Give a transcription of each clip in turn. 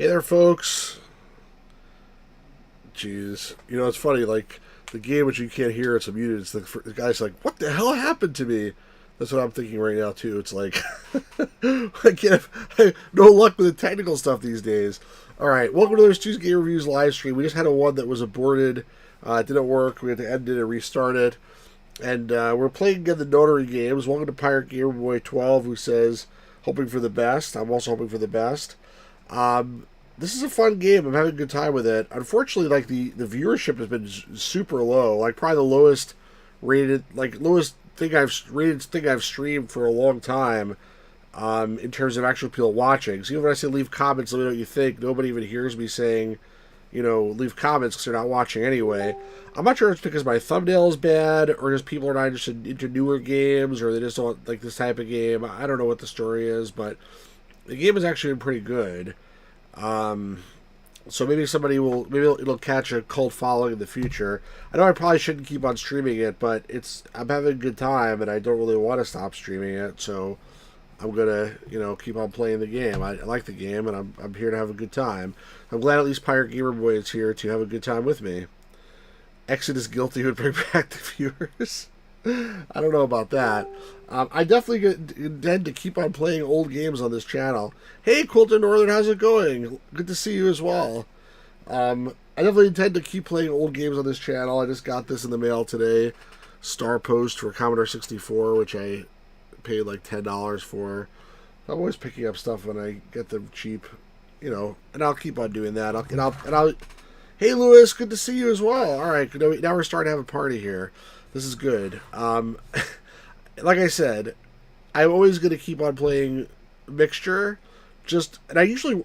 Hey there, folks. Jeez. You know, it's funny, like, the game which you can't hear, it's muted. It's the guy's like, what the hell happened to me? That's what I'm thinking right now, too. It's like, I can't have no luck with the technical stuff these days. All right, welcome to this Tuesday Game Reviews live stream. We just had a one that was aborted. It didn't work. We had to end it and restart it. And we're playing again the Notary games. Welcome to Pirate Gamer Boy 12, who says, hoping for the best. I'm also hoping for the best. This is a fun game. I'm having a good time with it. Unfortunately, like the viewership has been super low. Like probably the lowest rated, lowest thing I've streamed for a long time. In terms of actual people watching. So even when I say leave comments, let me know what you think. Nobody even hears me saying, leave comments because they're not watching anyway. I'm not sure if it's because my thumbnail is bad or just people are not interested into newer games or they just don't like this type of game. I don't know what the story is, but the game has actually been pretty good. So maybe it'll catch a cult following in the future. I know I probably shouldn't keep on streaming it, but I'm having a good time and I don't really want to stop streaming it, so I'm gonna, keep on playing the game. I like the game and I'm here to have a good time. I'm glad at least Pirate Gamer Boy is here to have a good time with me. Exodus Guilty would bring back the viewers. I don't know about that. I definitely intend to keep on playing old games on this channel. Hey, Quilton Northern, how's it going? Good to see you as well. I definitely intend to keep playing old games on this channel. I just got this in the mail today. Star Post for Commodore 64, which I paid like $10 for. I'm always picking up stuff when I get them cheap, and I'll keep on doing that. Hey, Lewis, good to see you as well. All right, now we're starting to have a party here. This is good. Like I said, I'm always going to keep on playing Mixture. And I usually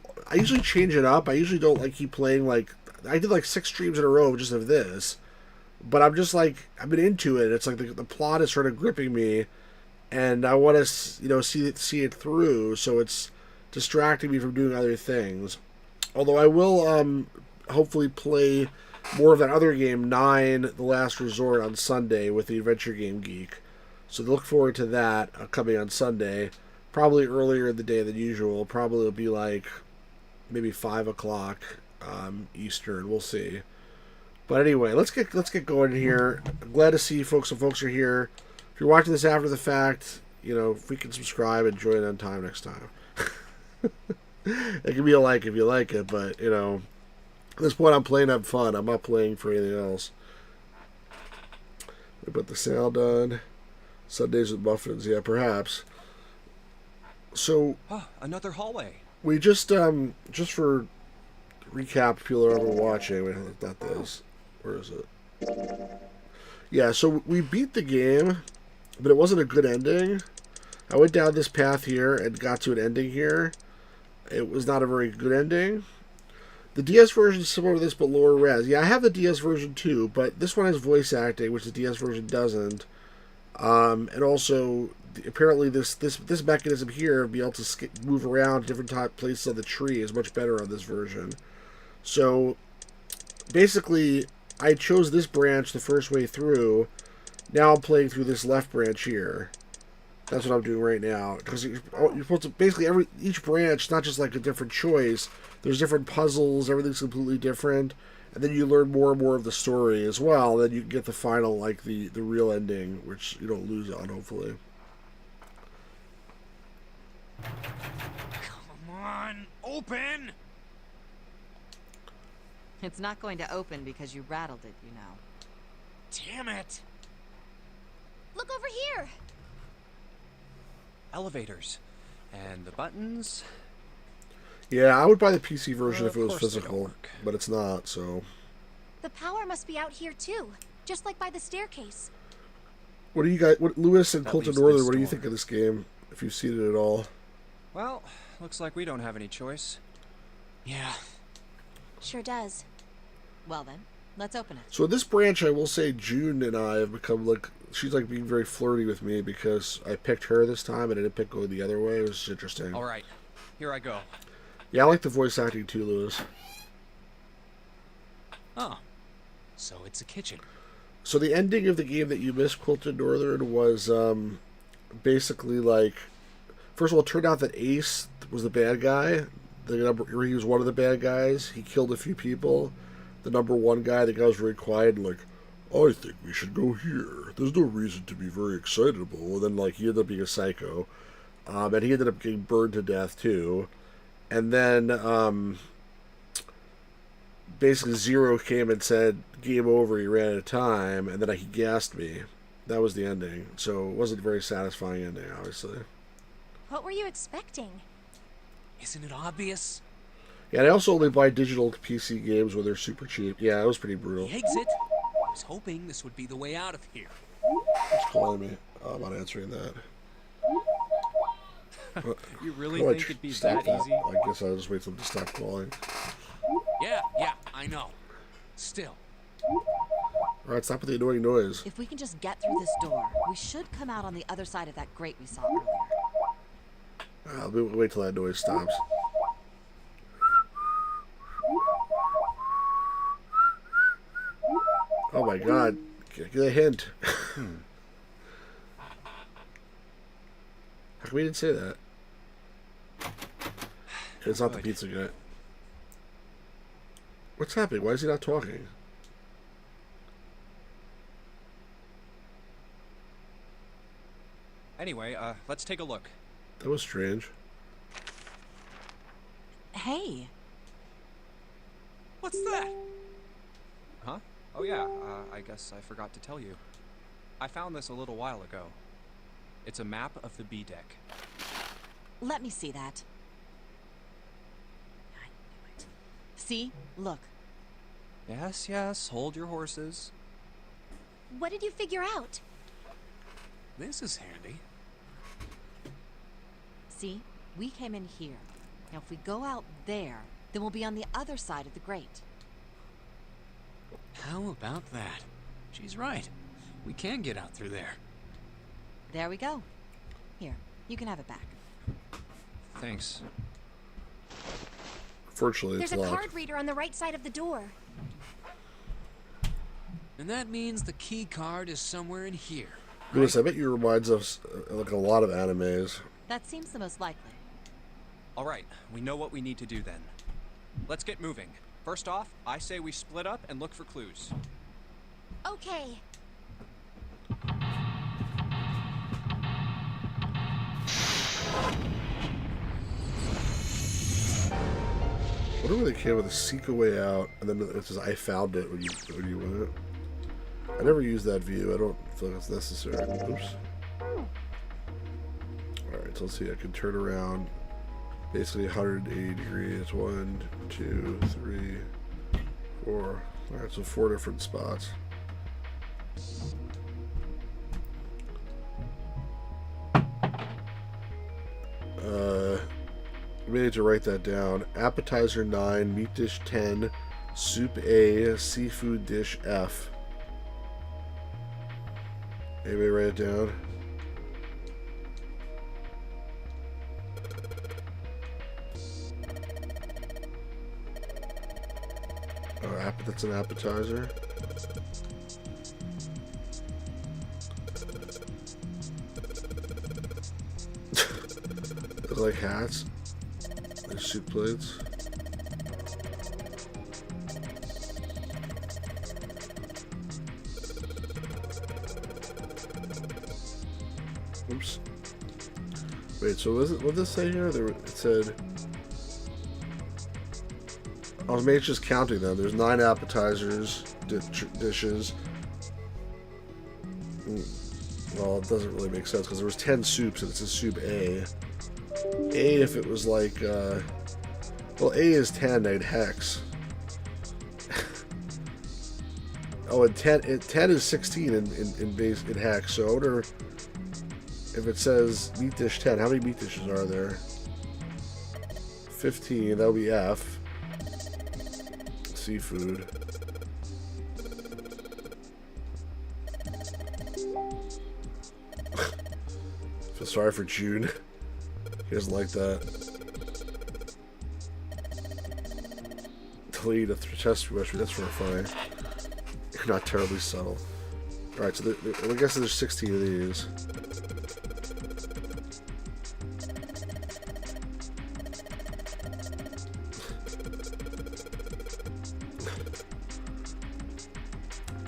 change it up. I usually don't keep playing I did 6 streams in a row just of this. But I'm just I've been into it. It's like the plot is sort of gripping me, and I want to see it through. So it's distracting me from doing other things. Although I will hopefully play more of that other game, 9, The Last Resort, on Sunday with the Adventure Game Geek. So look forward to that coming on Sunday. Probably earlier in the day than usual. Probably it'll be maybe 5 o'clock Eastern. We'll see. But anyway, let's get going here. I'm glad to see folks. Some folks are here. If you're watching this after the fact, if we can subscribe and join on time next time. It can be a like if you like it, but at this point I'm playing to have fun. I'm not playing for anything else. I put the sound on. Sundays with muffins, yeah, perhaps. So another hallway. We just for recap, people are ever watching. Wait, not this. Where is it? Yeah, so we beat the game, but it wasn't a good ending. I went down this path here and got to an ending here. It was not a very good ending. The DS version is similar to this, but lower res. Yeah, I have the DS version too, but this one has voice acting, which the DS version doesn't. And also, apparently, this mechanism here of being able to move around different places on the tree is much better on this version. So, basically, I chose this branch the first way through. Now I'm playing through this left branch here. That's what I'm doing right now. Because you're supposed to, basically, each branch, not just a different choice. There's different puzzles, everything's completely different. And then you learn more and more of the story as well. Then you get the final, the real ending, which you don't lose on, hopefully. Come on, open! It's not going to open because you rattled it, Damn it! Look over here! Elevators. And the buttons. Yeah, I would buy the PC version if it was Of course they physical, don't work. but it's not, so. The power must be out here too, just like by the staircase. What do you guys, Lewis and That Colton leads to Northern, this what do you door. think of this game, if you've seen it at all? Well, looks like we don't have any choice. Yeah. Sure does. Well then, let's open it. So in this branch, I will say June and I have become she's being very flirty with me because I picked her this time and I didn't pick going the other way. It was interesting. All right, here I go. Yeah, I like the voice acting too, Lewis. Oh, so it's a kitchen. So the ending of the game that you missed, Quilton Northern, was basically first of all, it turned out that Ace was the bad guy. he was one of the bad guys. He killed a few people. The number one guy, the guy was very quiet and like, I think we should go here. There's no reason to be very excitable. And then like he ended up being a psycho, and he ended up getting burned to death too. And then basically Zero came and said, "Game over." He ran out of time, and then he gassed me. That was the ending. So it wasn't a very satisfying ending, obviously. What were you expecting? Isn't it obvious? Yeah, and I also only buy digital PC games when they're super cheap. Yeah, it was pretty brutal. The exit? I was hoping this would be the way out of here. Who's calling me? Oh, I'm not answering that. You really How do I think it'd be stop that easy? I guess I'll just wait for them to stop calling. Yeah, I know. Still. Alright, stop with the annoying noise. If we can just get through this door, we should come out on the other side of that grate we saw earlier. I'll wait till that noise stops. Oh my god. Get a hint. How come we didn't say that? It's not the pizza guy. What's happening? Why is he not talking? Anyway, let's take a look. That was strange. Hey, What's that? Huh? Oh yeah, I guess I forgot to tell you. I found this a little while ago. It's a map of the B deck. let me see that. I knew it. See? Look. Yes, hold your horses. What did you figure out? This is handy. See? We came in here. Now if we go out there, then we'll be on the other side of the grate. How about that? She's right. We can get out through there. There we go. Here, you can have it back. Thanks. Fortunately, There's it's a locked. card reader on the right side of the door. And that means the key card is somewhere in here. Lewis, I bet you reminds us like a lot of animes. That seems the most likely. Alright, we know what we need to do then. Let's get moving. First off, I say we split up and look for clues. Okay. I wonder where they came with a seek a way out, and then it says I found it when you went. I never use that view. I don't feel like it's necessary. Oops. Alright, so let's see. I can turn around basically 180 degrees. 1, 2, 3, 4. Alright, so 4 different spots. I may need to write that down. Appetizer 9, meat dish 10, soup A, seafood dish F. Anybody write it down? Oh, that's an appetizer. Those like hats. There's soup plates. Oops. Wait, so what did this say here? It said... Oh, maybe it's just counting them. There's 9 appetizers, dishes. Well, it doesn't really make sense because there was 10 soups and it's a soup A. A, if it was like, well, A is 10, they'd hex. Oh, and 10 is 16 in hex, so I wonder if it says meat dish 10, how many meat dishes are there? 15, that would be F. Seafood. Feel sorry for June. He doesn't like that. Delete a chest recipe. That's real funny. You're not terribly subtle. Alright, so I guess there's 16 of these.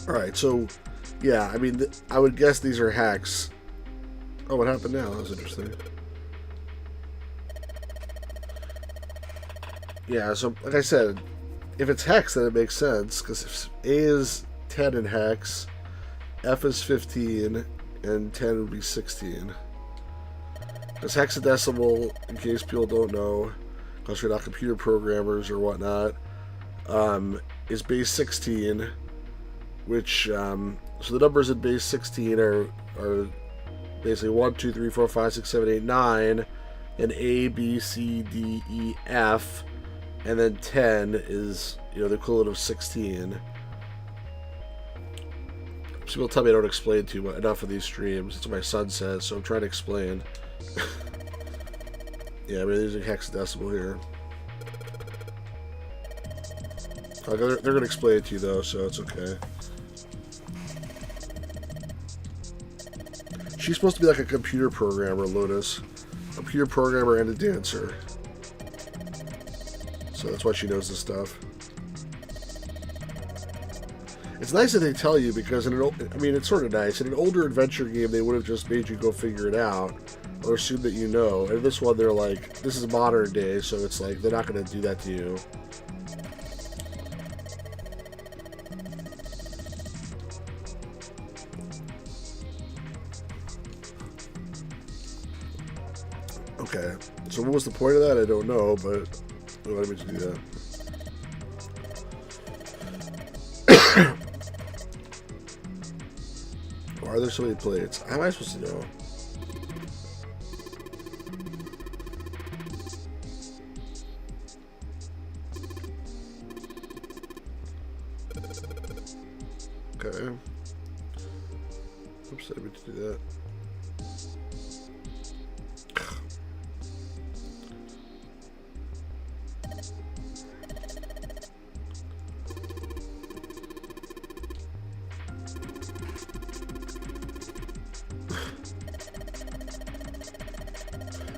Alright, so, yeah, I mean, I would guess these are hex. Oh, what happened now? That was interesting. Yeah, so, like I said, if it's hex, then it makes sense, because if A is 10 in hex, F is 15, and 10 would be 16. Because hexadecimal, in case people don't know, because you're not computer programmers or whatnot, is base 16, which, so the numbers in base 16 are basically 1, 2, 3, 4, 5, 6, 7, 8, 9, and A, B, C, D, E, F, and then 10 is, the equivalent of 16. People tell me I don't explain too much enough of these streams. That's what my son says, so I'm trying to explain. Yeah, we're using hexadecimal here. They're going to explain it to you, though, so it's okay. She's supposed to be like a computer programmer, Lotus. A computer programmer and a dancer. So that's why she knows this stuff. It's nice that they tell you, because it's sort of nice. In an older adventure game, they would have just made you go figure it out, or assume that you know. And this one, they're like, this is modern day, so it's like, they're not going to do that to you. Okay, so what was the point of that? I don't know, but they wanted me to do that. Why are there so many plates? How am I supposed to know? Okay. Oops, I meant to do that.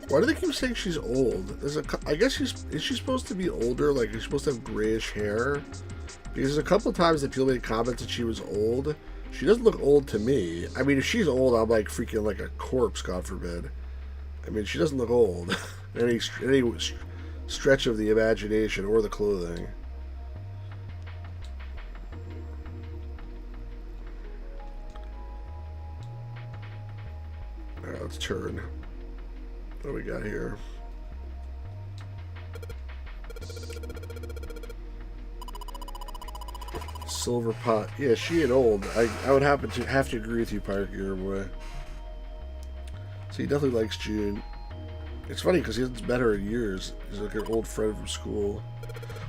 Why do they keep saying she's old? I guess is she supposed to be older? Like, she's supposed to have grayish hair? Because there's a couple times that people made comments that she was old. She doesn't look old to me. I mean, if she's old, I'm like freaking like a corpse, God forbid. I mean, she doesn't look old. any stretch of the imagination or the clothing. Alright, let's turn. What do we got here? Silver pot. Yeah, she ain't old. I would have to agree with you, Pirate Gear Boy. So he definitely likes June. It's funny because he hasn't met her in years. He's like her old friend from school.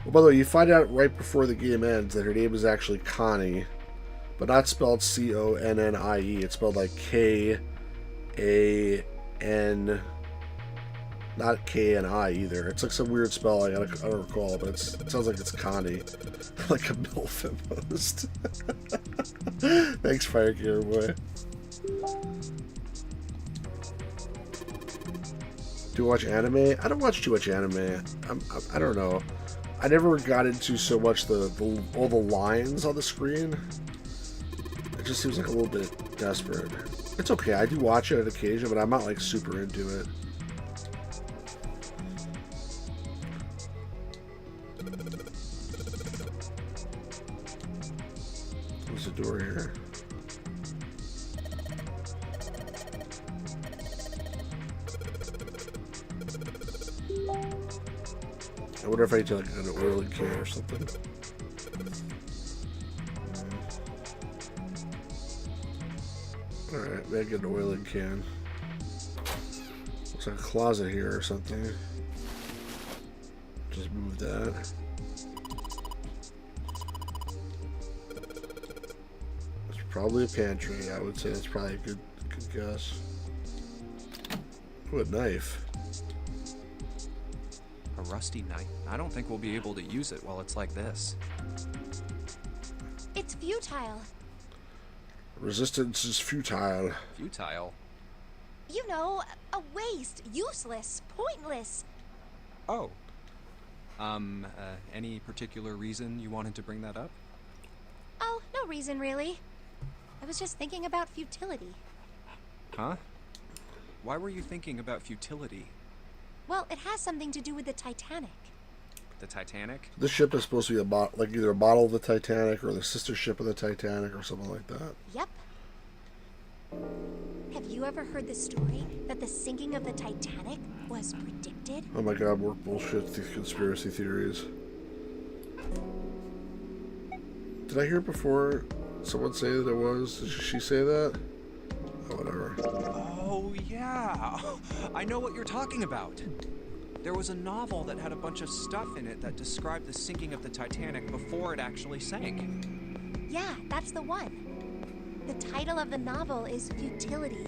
Well, by the way, you find out right before the game ends that her name is actually Connie, but not spelled C-O-N-N-I-E. It's spelled like K-A-N. Not K-N-I either. It's like some weird spelling. I don't recall, but it sounds like it's Connie. Like a MILF almost. Thanks, Fire Gear Boy. Do you watch anime? I don't watch too much anime. I don't know. I never got into so much all the lines on the screen. It just seems like a little bit desperate. It's okay. I do watch it on occasion, but I'm not like super into it. There's a door here. I wonder if I need to like an oil can or something. Alright, maybe I get an oil can. Looks like a closet here or something. Just move that. It's probably a pantry. I would say that's probably a good guess. Ooh, a knife. A rusty knife? I don't think we'll be able to use it while it's like this. It's futile. Resistance is futile. Futile? You know, a waste, useless, pointless. Oh. Any particular reason you wanted to bring that up? Oh, no reason, really. I was just thinking about futility. Huh? Why were you thinking about futility? Well, it has something to do with the Titanic. The Titanic? This ship is supposed to be like either a model of the Titanic or the sister ship of the Titanic or something like that. Yep. Have you ever heard the story that the sinking of the Titanic was predicted? Oh my god, more bullshit conspiracy theories. Did I hear it before someone say that it was? Did she say that? Oh, whatever. Oh, yeah. I know what you're talking about. There was a novel that had a bunch of stuff in it that described the sinking of the Titanic before it actually sank. Yeah, that's the one. The title of the novel is Futility.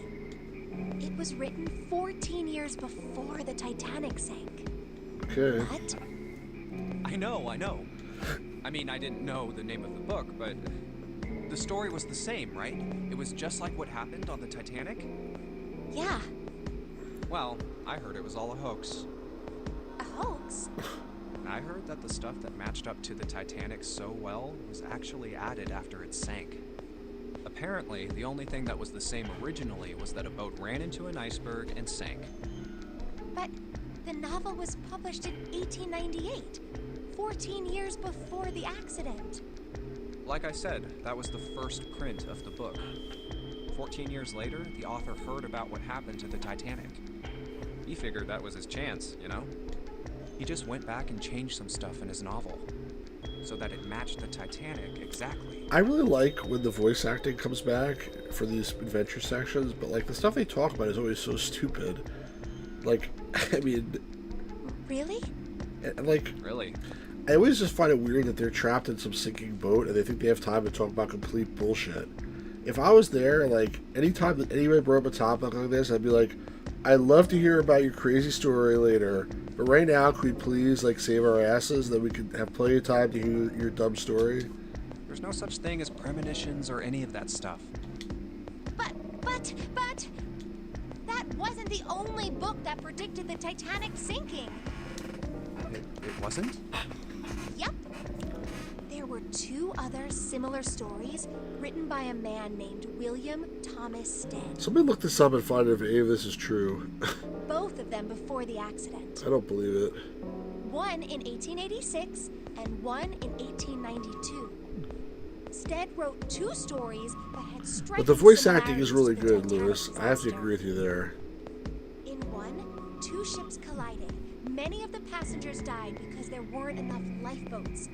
It was written 14 years before the Titanic sank. Okay. What? I know. I mean, I didn't know the name of the book, but the story was the same, right? It was just like what happened on the Titanic? Yeah, Well, I heard it was all a hoax. a hoax. I heard that the stuff that matched up to the Titanic so well was actually added after it sank. Apparently, the only thing that was the same originally was that a boat ran into an iceberg and sank. But the novel was published in 1898, 14 years before the accident. Like I said, that was the first print of the book. 14 years later, the author heard about what happened to the Titanic. He figured that was his chance, you know? He just went back and changed some stuff in his novel, so that it matched the Titanic exactly. I really like when the voice acting comes back for these adventure sections, but like the stuff they talk about is always so stupid. Like, I mean, Really? like, Really? I always just find it weird that they're trapped in some sinking boat and they think they have time to talk about complete bullshit. If I was there, like, anytime that anybody brought up a topic like this, I'd be like, I'd love to hear about your crazy story later, but right now, could we please, like, save our asses, that we can have plenty of time to hear your dumb story? There's no such thing as premonitions or any of that stuff. But, that wasn't the only book that predicted the Titanic sinking. It wasn't? Yep. There were two other similar stories written by a man named William Thomas Stead. Somebody look this up and find if any of this is true. Both of them before the accident. I don't believe it. One in 1886 and one in 1892. Stead wrote two stories that had striking But the voice acting similarities is really to the good, Titanic Lewis. I have to disaster. agree with you there. In one, two ships collided. Many of the passengers died because there weren't enough lifeboats.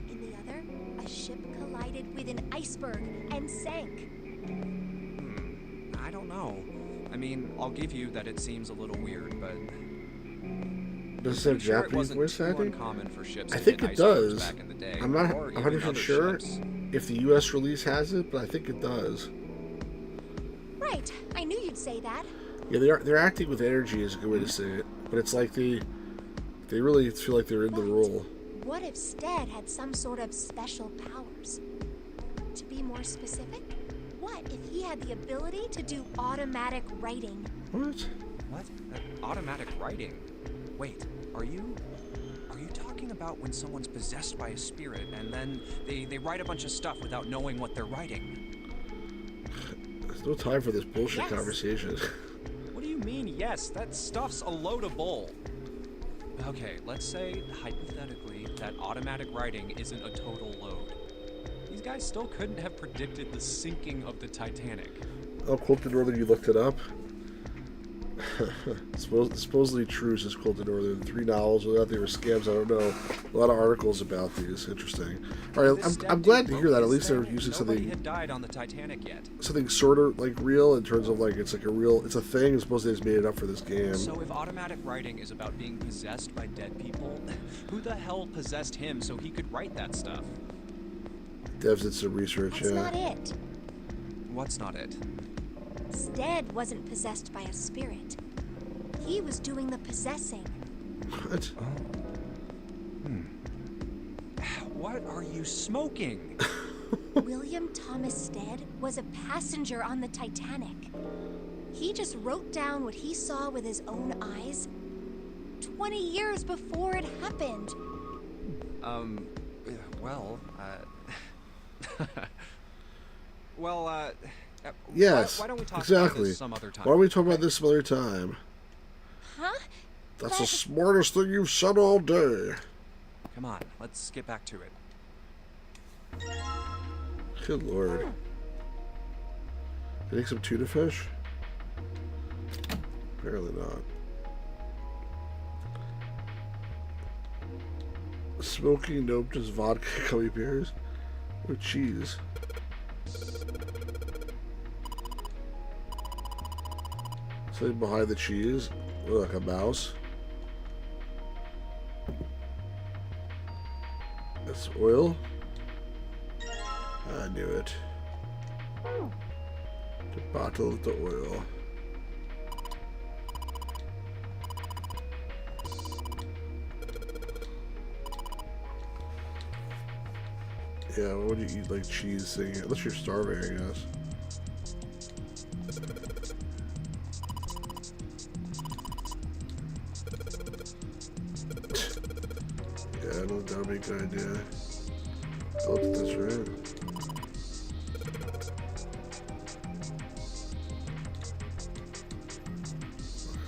In the other, a ship collided with an iceberg and sank. I don't know. I mean, I'll give you that it seems a little weird, but Does it have I'm sure it Japanese wasn't voice too acting? uncommon for ships I to think hit it icebergs does. back in the day, I'm not or even 100% other sure ships. if the US release has it, but I think it does. Right, I knew you'd say that. Yeah, they're acting with energy is a good way to say it. But it's like they really feel like they're in the role. What if Stead had some sort of special powers? To be more specific, what if he had the ability to do automatic writing? What? What? Automatic writing? Wait, are you talking about when someone's possessed by a spirit and then they write a bunch of stuff without knowing what they're writing? There's no time for this bullshit Yes. conversation. What do you mean, yes? That stuff's a load of bull. Okay, let's say, hypothetically, that automatic writing isn't a total load. These guys still couldn't have predicted the sinking of the Titanic. Oh, Quilted Northern, you looked it up? Supposedly true, says Quilted Northern. 3 novels, whether or not they were scams, I don't know. A lot of articles about these. Interesting. Alright, This I'm dude glad to wrote hear that. At this least they're thing, using nobody something had died on the Titanic yet. sort of like real in terms of like it's like a real, it's a thing as opposed to they just made it up for this game. So if automatic writing is about being possessed by dead people, who the hell possessed him so he could write that stuff? Devs did some research, That's yeah. not it. What's not it? Stead wasn't possessed by a spirit. He was doing the possessing. What? What are you smoking? William Thomas Stead was a passenger on the Titanic. He just wrote down what he saw with his own eyes 20 years before it happened. Well, Yes, why don't we talk exactly. about this some other time? Why don't we talk okay? about this some other time? Huh? That's the smartest thing you've said all day. Come on, let's get back to it. Good lord. Getting some tuna fish? Apparently not. Smoking nope, just vodka gummy bears with cheese. Something behind the cheese. Look, like a mouse. That's oil. I knew it. The bottle of the oil. Yeah, what would you eat like cheese thing? Unless you're starving, I guess. Yeah, I don't think that would be a good idea. Oh, that's right.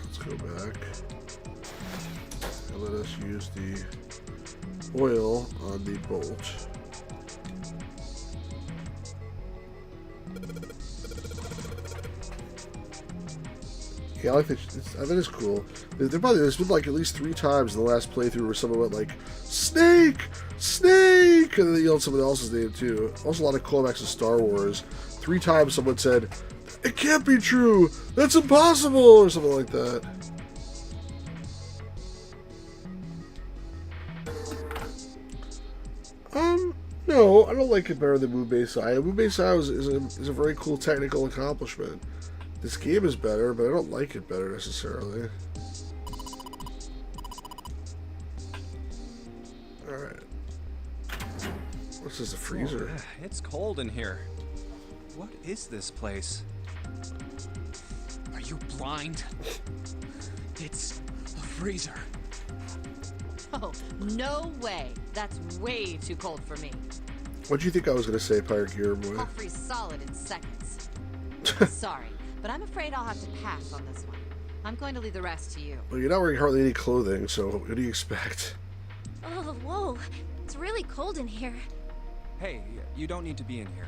Let's go back. And let us use the oil on the bolt. Yeah, I like that. I think it's cool. There's been like at least 3 times in the last playthrough where someone went like, "Snake! Snake!" and then they yelled someone else's name too. Also, a lot of callbacks to Star Wars. 3 times someone said, "It can't be true! That's impossible!" or something like that. No, I don't like it better than Moonbase Eye. Moonbase Eye is a very cool technical accomplishment. This game is better, but I don't like it better necessarily. Alright. What's this, a freezer? Oh, it's cold in here. What is this place? Are you blind? It's a freezer. Oh, no way. That's way too cold for me. What do you think I was going to say, Pirate Gear Boy? I'll freeze solid in seconds. Sorry, but I'm afraid I'll have to pass on this one. I'm going to leave the rest to you. Well, you're not wearing hardly any clothing, so what do you expect? Oh, whoa. It's really cold in here. Hey, you don't need to be in here.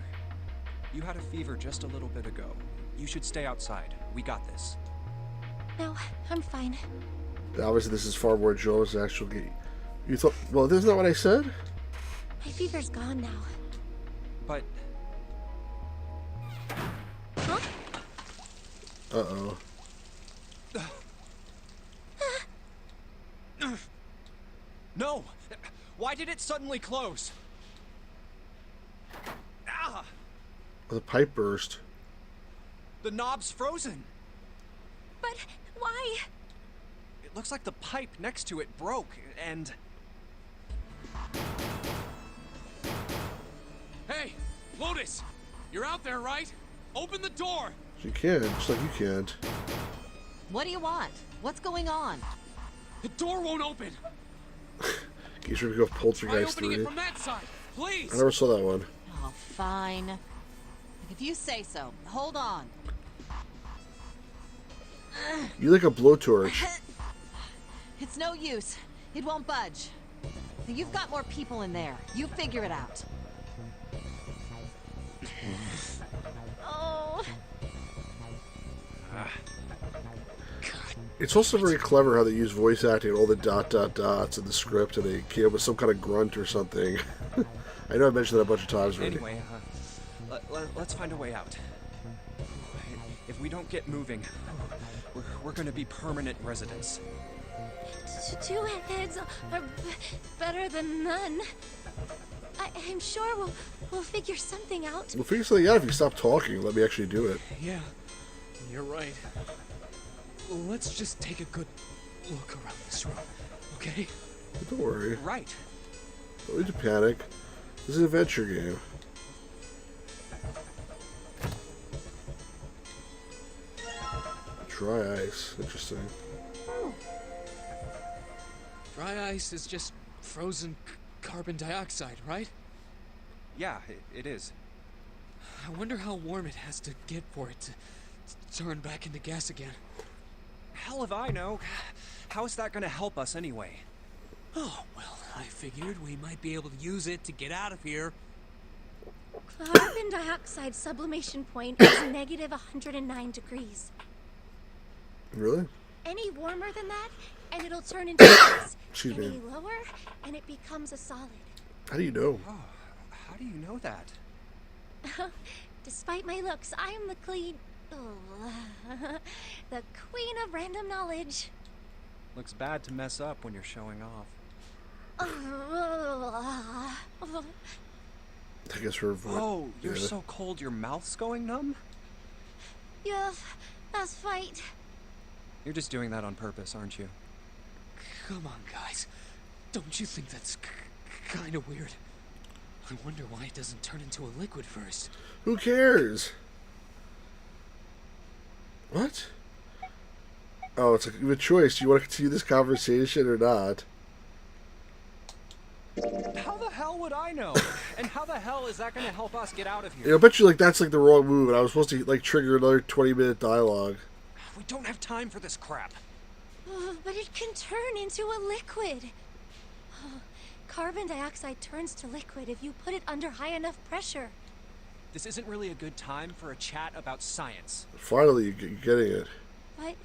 You had a fever just a little bit ago. You should stay outside. We got this. No, I'm fine. Obviously, this is far more Joe's actual game. You thought, well, isn't that what I said? My fever's gone now. But Huh? Uh-oh. no! Why did it suddenly close? Ah! The pipe burst. The knob's frozen. But why? It looks like the pipe next to it broke, and... Hey, Lotus! You're out there, right? Open the door! She can, just like you can't. What do you want? What's going on? The door won't open! You should go Try Poltergeist opening 3. it from that side, please! I never saw that one. Oh, fine. If you say so. Hold on. You like a blowtorch. It's no use. It won't budge. You've got more people in there. You figure it out. Oh. It's also very clever how they use voice acting and all the dots in the script, and they came up with some kind of grunt or something. I know I mentioned that a bunch of times already. Anyway, let's find a way out. If we don't get moving, we're gonna be permanent residents. 2 heads are better than none. I'm sure we'll figure something out. We'll figure something out if you stop talking and let me actually do it. Yeah, you're right. Let's just take a good look around this room, okay? But don't worry. Right. Don't need to panic. This is an adventure game. Dry ice. Interesting. Dry ice is just frozen carbon dioxide, right? Yeah, it is. I wonder how warm it has to get for it to turn back into gas again. Hell if I know. How is that gonna help us anyway? Oh, well, I figured we might be able to use it to get out of here. Carbon dioxide sublimation point is negative 109 degrees. Really? Any warmer than that, and it'll turn into gas. Excuse Any me. lower, and it becomes a solid. How do you know? Oh, how do you know that? Despite my looks, I am the the queen of random knowledge. Looks bad to mess up when you're showing off. I guess we're. Oh, you're yeah. so cold your mouth's going numb? Yes, that's right. You're just doing that on purpose, aren't you? Come on, guys. Don't you think that's kind of weird? I wonder why it doesn't turn into a liquid first. Who cares? What? Oh, it's a choice. Do you want to continue this conversation or not? How the hell would I know? And how the hell is that gonna help us get out of Yeah, here? I bet you like that's like the wrong move, and I was supposed to like trigger another 20-minute dialogue. We don't have time for this crap. But it can turn into a liquid. Carbon dioxide turns to liquid if you put it under high enough pressure. This isn't really a good time for a chat about science. Finally, you're getting it. But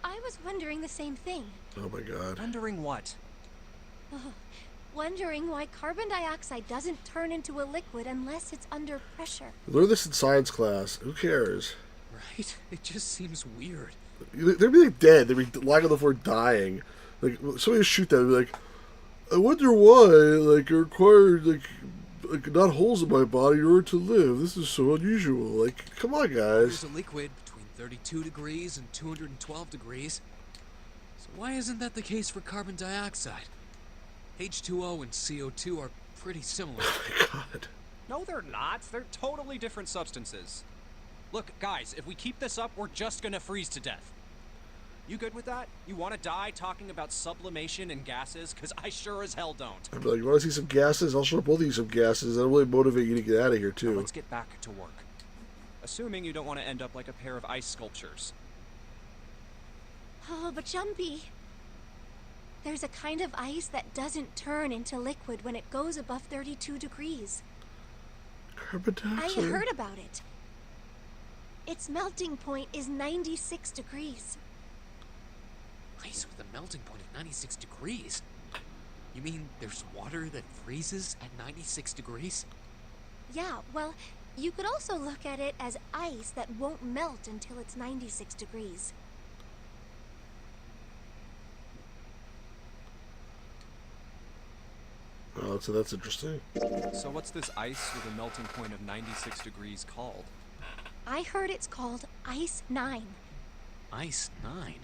I was wondering the same thing. Oh my god. Wondering what? Wondering why carbon dioxide doesn't turn into a liquid unless it's under pressure. Learn this in science class. Who cares? Right? It just seems weird. They'd be like dead. They'd be lying on the floor dying. Like somebody would shoot them and be like, I wonder why, like, it required, like not holes in my body in order to live. This is so unusual. Like, come on, There's guys. a liquid between 32 degrees and 212 degrees. So why isn't that the case for carbon dioxide? H2O and CO2 are pretty similar. God. No, they're not. They're totally different substances. Look, guys, if we keep this up, we're just gonna freeze to death. You good with that? You want to die talking about sublimation and gases? Because I sure as hell don't. I'd be like, you want to see some gases? I'll show both of you some gases. That'll really motivate you to get out of here, Now too. let's get back to work. Assuming you don't want to end up like a pair of ice sculptures. Oh, but Jumpy. There's a kind of ice that doesn't turn into liquid when it goes above 32 degrees. Carbon I dioxide. heard about it. Its melting point is 96 degrees. Ice with a melting point of 96 degrees? You mean there's water that freezes at 96 degrees? Yeah, well, you could also look at it as ice that won't melt until it's 96 degrees. Oh, so that's interesting. So what's this ice with a melting point of 96 degrees called? I heard it's called Ice 9. Ice 9?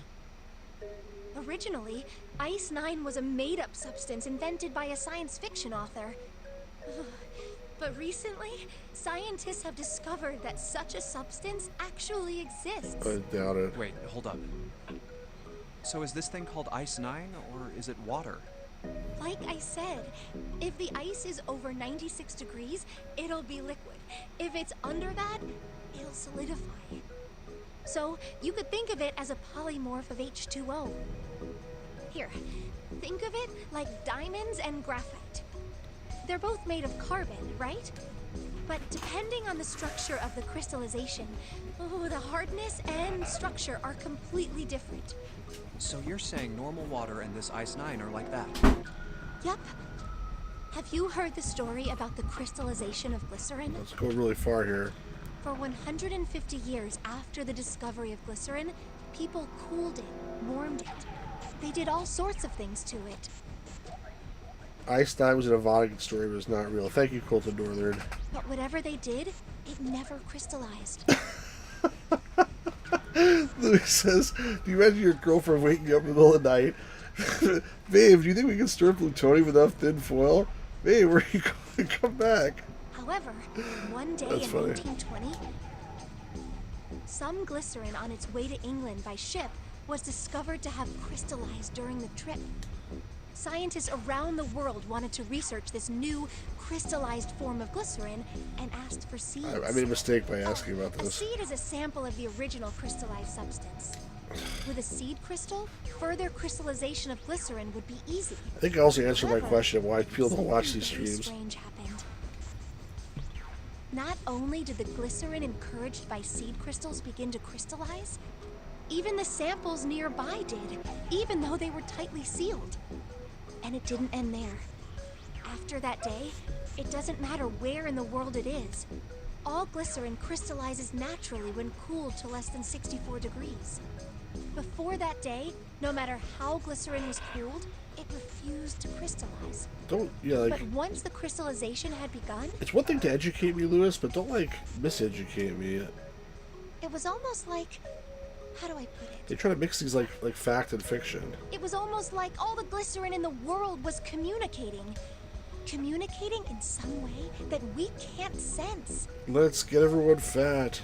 Originally, Ice 9 was a made-up substance invented by a science fiction author. But recently, scientists have discovered that such a substance actually exists. I doubt it. Wait, hold up. So is this thing called Ice 9, or is it water? Like I said, if the ice is over 96 degrees, it'll be liquid. If it's under that, it'll solidify. So you could think of it as a polymorph of H2O. Here, think of it like diamonds and graphite. They're both made of carbon, right? But depending on the structure of the crystallization, the hardness and structure are completely different. So you're saying normal water and this Ice 9 are like that? Yep. Have you heard the story about the crystallization of glycerin? Let's go really far here. For 150 years after the discovery of glycerin, people cooled it, warmed it. They did all sorts of things to it. Einstein was in a Vonnegut story, but it's not real. Thank you, Colton Northern. But whatever they did, it never crystallized. Louis says, do you imagine your girlfriend waking you up in the middle of the night? Babe, do you think we can stir plutonium without thin foil? Babe, where are you going? Come back. However, one day That's in funny. 1920, some glycerin on its way to England by ship was discovered to have crystallized during the trip. scientists around the world wanted to research this new crystallized form of glycerin and asked for seeds. I made a mistake by asking about A this. seed is a sample of the original crystallized substance. With a seed crystal, further crystallization of glycerin would be easy. I think I also answered my However, question of why people don't watch these something streams. strange happened. Not only did the glycerin encouraged by seed crystals begin to crystallize, even the samples nearby did, even though they were tightly sealed. And it didn't end there. After that day, it doesn't matter where in the world it is. All glycerin crystallizes naturally when cooled to less than 64 degrees. Before that day, no matter how glycerin was cooled, it refused to crystallize. Like, But once the crystallization had begun, it's one thing to educate me, Lewis, but don't, like, miseducate me. it was almost like, how do I put it? They try to mix these, like fact and fiction. It was almost like all the glycerin in the world was communicating. Communicating in some way that we can't sense. Let's get everyone fat.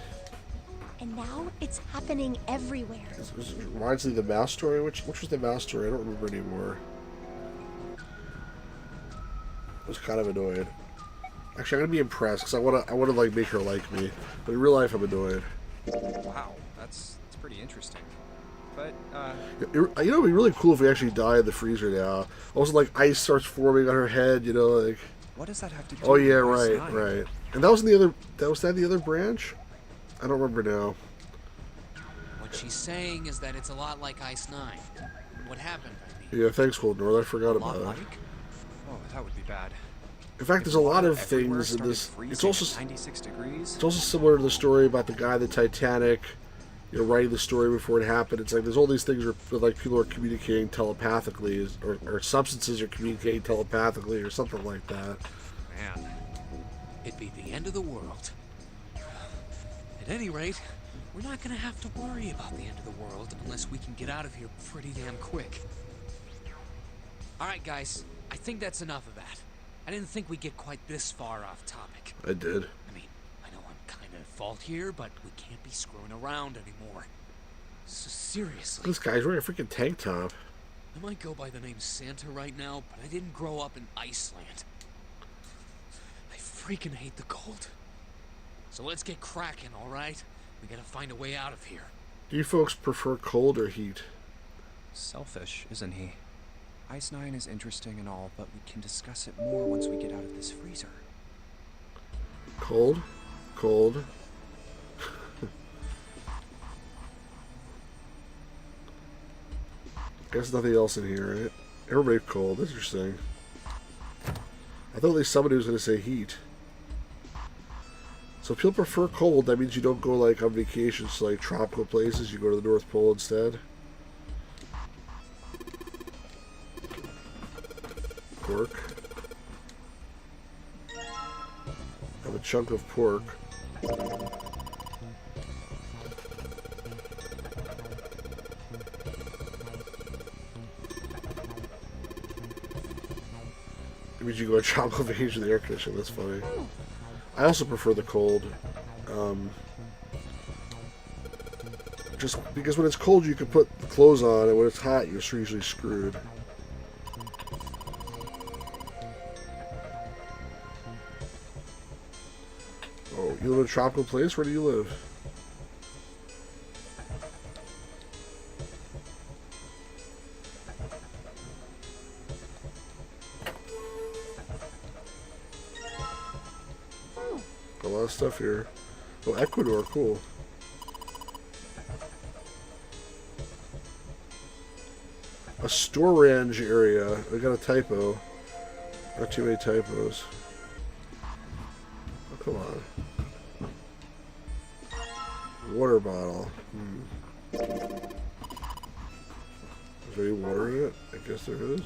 And now it's happening everywhere. This reminds me of the mouse story. Which was the mouse story? I don't remember anymore. I was kind of annoyed. Actually, I'm gonna be impressed because I wanna like make her like me. But in real life, I'm annoyed. Wow, that's pretty interesting. But, It'd be really cool if we actually die in the freezer now. Also, like ice starts forming on her head. Like. what does that have to do Oh with yeah, Ice right, Nine? right. And that was in the other. Was that the other branch? I don't remember now. What she's saying is that it's a lot like Ice 9. What happened, I mean. Yeah, thanks, Cold North. I forgot A about lot it. like? Oh, that would be bad. In fact, there's a lot of things in this. It's also 96 degrees. It's also similar to the story about the guy in the Titanic, writing the story before it happened. It's like there's all these things where like people are communicating telepathically, or substances are communicating telepathically, or something like that. Man. It'd be the end of the world. At any rate, we're not gonna have to worry about the end of the world unless we can get out of here pretty damn quick. Alright guys, I think that's enough of that. I didn't think we'd get quite this far off topic. I did. I mean, I know I'm kinda at fault here, but we can't be screwing around anymore. So seriously, This guy's wearing a freaking tank top. I might go by the name Santa right now, but I didn't grow up in Iceland. I freaking hate the cold. So let's get cracking, alright? We gotta find a way out of here. Do you folks prefer cold or heat? Selfish, isn't he? Ice 9 is interesting and all, but we can discuss it more once we get out of this freezer. Cold? Cold. Guess nothing else in here, right? Everybody cold. Interesting. I thought at least somebody was going to say heat. So if people prefer cold, that means you don't go like on vacations to like tropical places. You go to the North Pole instead. Pork. Have a chunk of pork. It means you go on tropical vacation with the air conditioning. That's funny. I also prefer the cold. Just because when it's cold, you can put the clothes on, and when it's hot, you're usually screwed. Oh, you live in a tropical place? Where do you live? A lot of stuff here. Oh, Ecuador, cool. A storage area. I got a typo. Not too many typos. Oh, come on. Water bottle. Is there any water in it? I guess there is.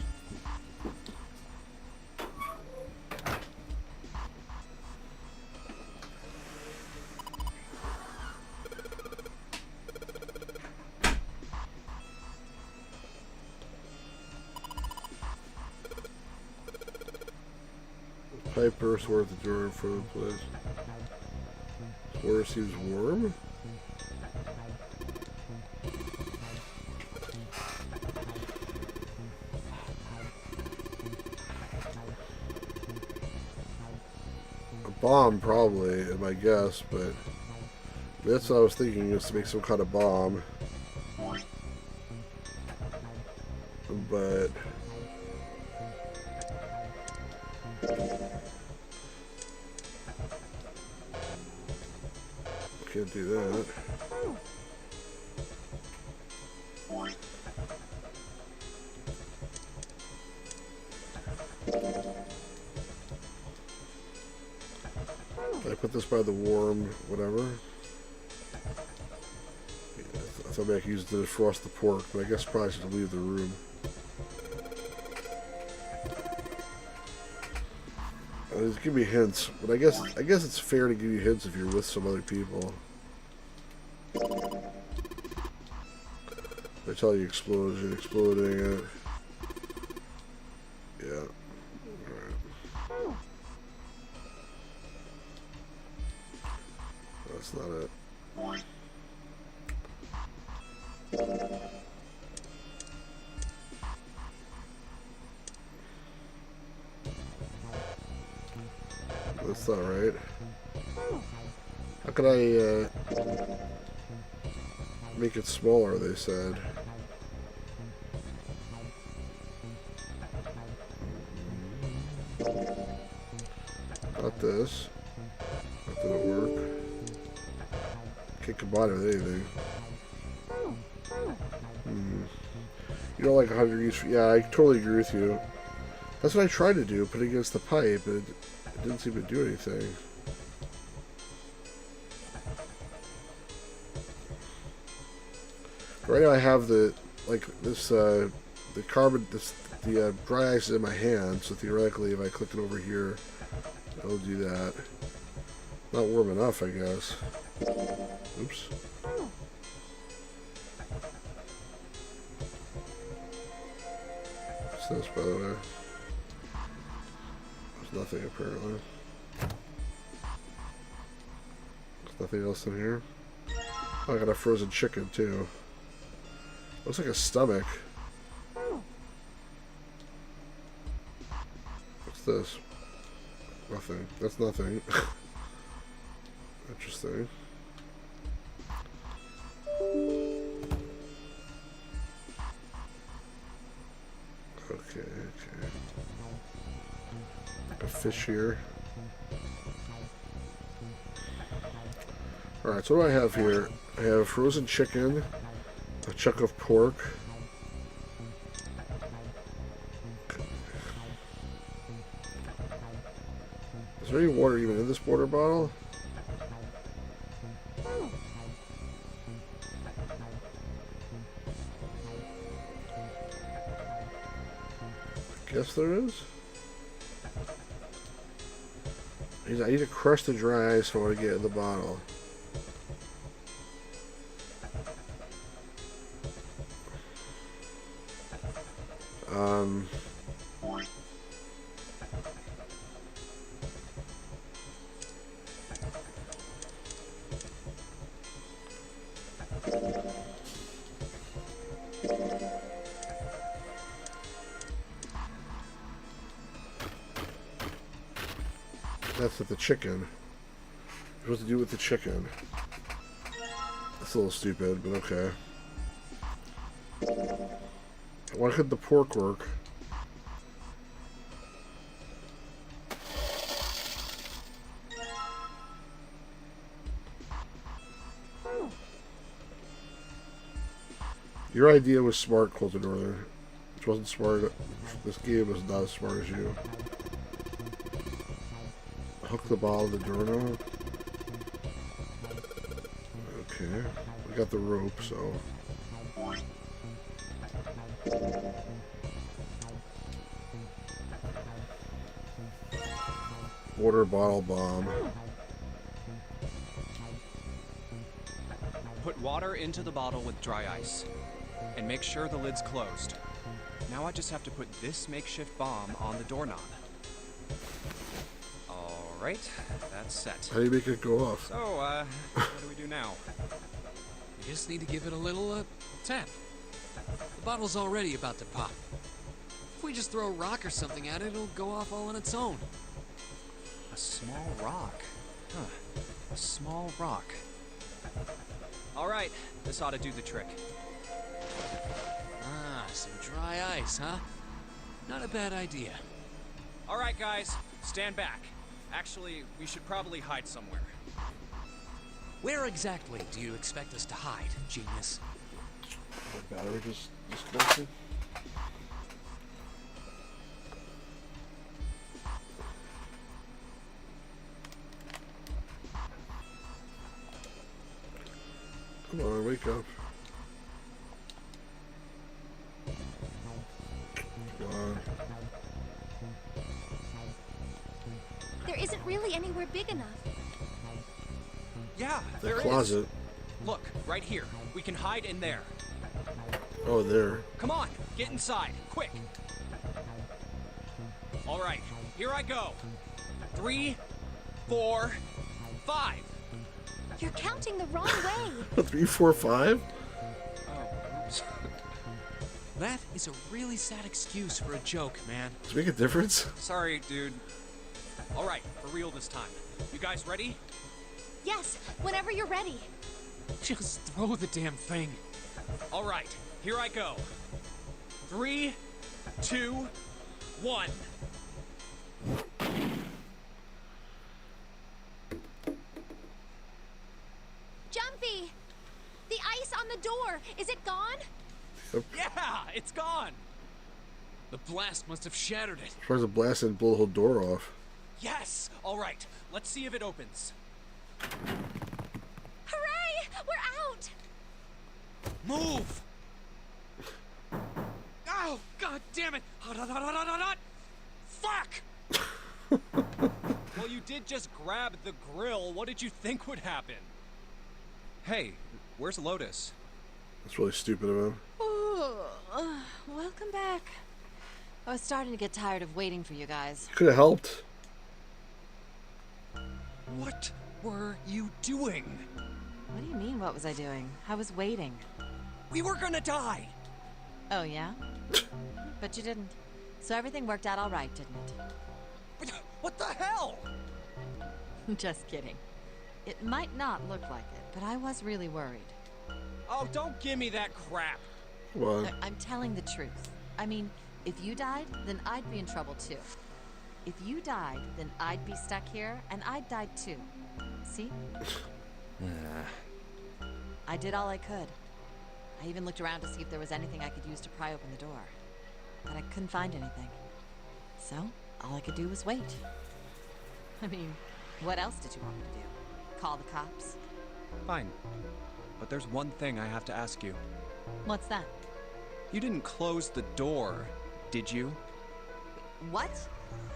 Pipe burst worth the door for the place. Water seems warm. bomb, probably, my guess, but that's what I was thinking, is to make some kind of bomb. But can't do that. I put this by the warm, whatever. Yeah, I thought maybe I could use it to defrost the pork, but I guess probably I should leave the room. Just give me hints, but I guess it's fair to give you hints if you're with some other people. I tell you explosion, exploding it. Yeah. Alright. That's not it. That's not right. How could I make it smaller, they said. Not this. That didn't work. Can't combine it with anything. You don't like 100 degrees. Yeah, I totally agree with you. That's what I tried to do, put it against the pipe, but it didn't seem to do anything. Right now I have the, like, this, the carbon, the dry ice is in my hand, so theoretically if I click it over here, it'll do that. Not warm enough, I guess. Oops. What's this, by the way? There's nothing, apparently. There's nothing else in here. Oh, I got a frozen chicken, too. Looks like a stomach. What's this? Nothing. That's nothing. Interesting. Okay, okay. A fish here. Alright, so what do I have here? I have frozen chicken, a chunk of pork. Is there any water even in this water bottle? I guess there is. I need to crush the dry ice if I want to get in the bottle. That's with the chicken. What to do with the chicken? That's a little stupid, but okay. Why could the pork work? Your idea was smart, Colton Northern. Which wasn't smart. This game was not as smart as you. Hook the bottle to the doorknob. Okay. We got the rope, so. Water bottle bomb. Put water into the bottle with dry ice. And make sure the lid's closed. Now I just have to put this makeshift bomb on the doorknob. Alright, that's set. How do you make it go off? So, what do we do now? You just need to give it a little, tap. The bottle's already about to pop. If we just throw a rock or something at it, it'll go off all on its own. A small rock. Huh. A small rock. All right, this ought to do the trick. Ah, some dry ice, huh? Not a bad idea. All right, guys, stand back. Actually, we should probably hide somewhere. Where exactly do you expect us to hide, genius? The battery just disconnected. Come on, wake up. Come on. There isn't really anywhere big enough. Yeah, The there closet. is. Look, right here. We can hide in there. Oh, there. Come on, get inside, quick. All right, here I go. 3, 4, 5. You're counting the wrong way. 3, 4, 5? Oh, oops. That is a really sad excuse for a joke, man. Does it make a difference? Sorry, dude. All right, for real this time. You guys ready? Yes, whenever you're ready. Just throw the damn thing. All right, here I go. 3, 2, 1. Jumpy! The ice on the door, is it gone? Yeah, it's gone. The blast must have shattered it. Tries to blast and blow the whole door off. Yes. All right, let's see if it opens. Hooray! We're out! Move! Oh, god damn it! Hot, hot, hot, hot, hot, hot, hot. Fuck! Well, you did just grab the grill. What did you think would happen? Hey, where's Lotus? That's really stupid of him. Welcome back. I was starting to get tired of waiting for you guys. Could have helped. What were you doing? What do you mean, what was I doing? I was waiting. We were gonna die. Oh, yeah? But you didn't. So everything worked out all right, didn't What the hell? it? Just kidding. It might not look like it, but I was really worried. Oh, don't give me that crap. Come on. I'm telling the truth. I mean, if you died, then I'd be in trouble too. If you died, then I'd be stuck here, and I'd die too. See? I did all I could. I even looked around to see if there was anything I could use to pry open the door. But I couldn't find anything. So, all I could do was wait. I mean, what else did you want me to do? Call the cops? Fine. But there's one thing I have to ask you. What's that? You didn't close the door, did you? What?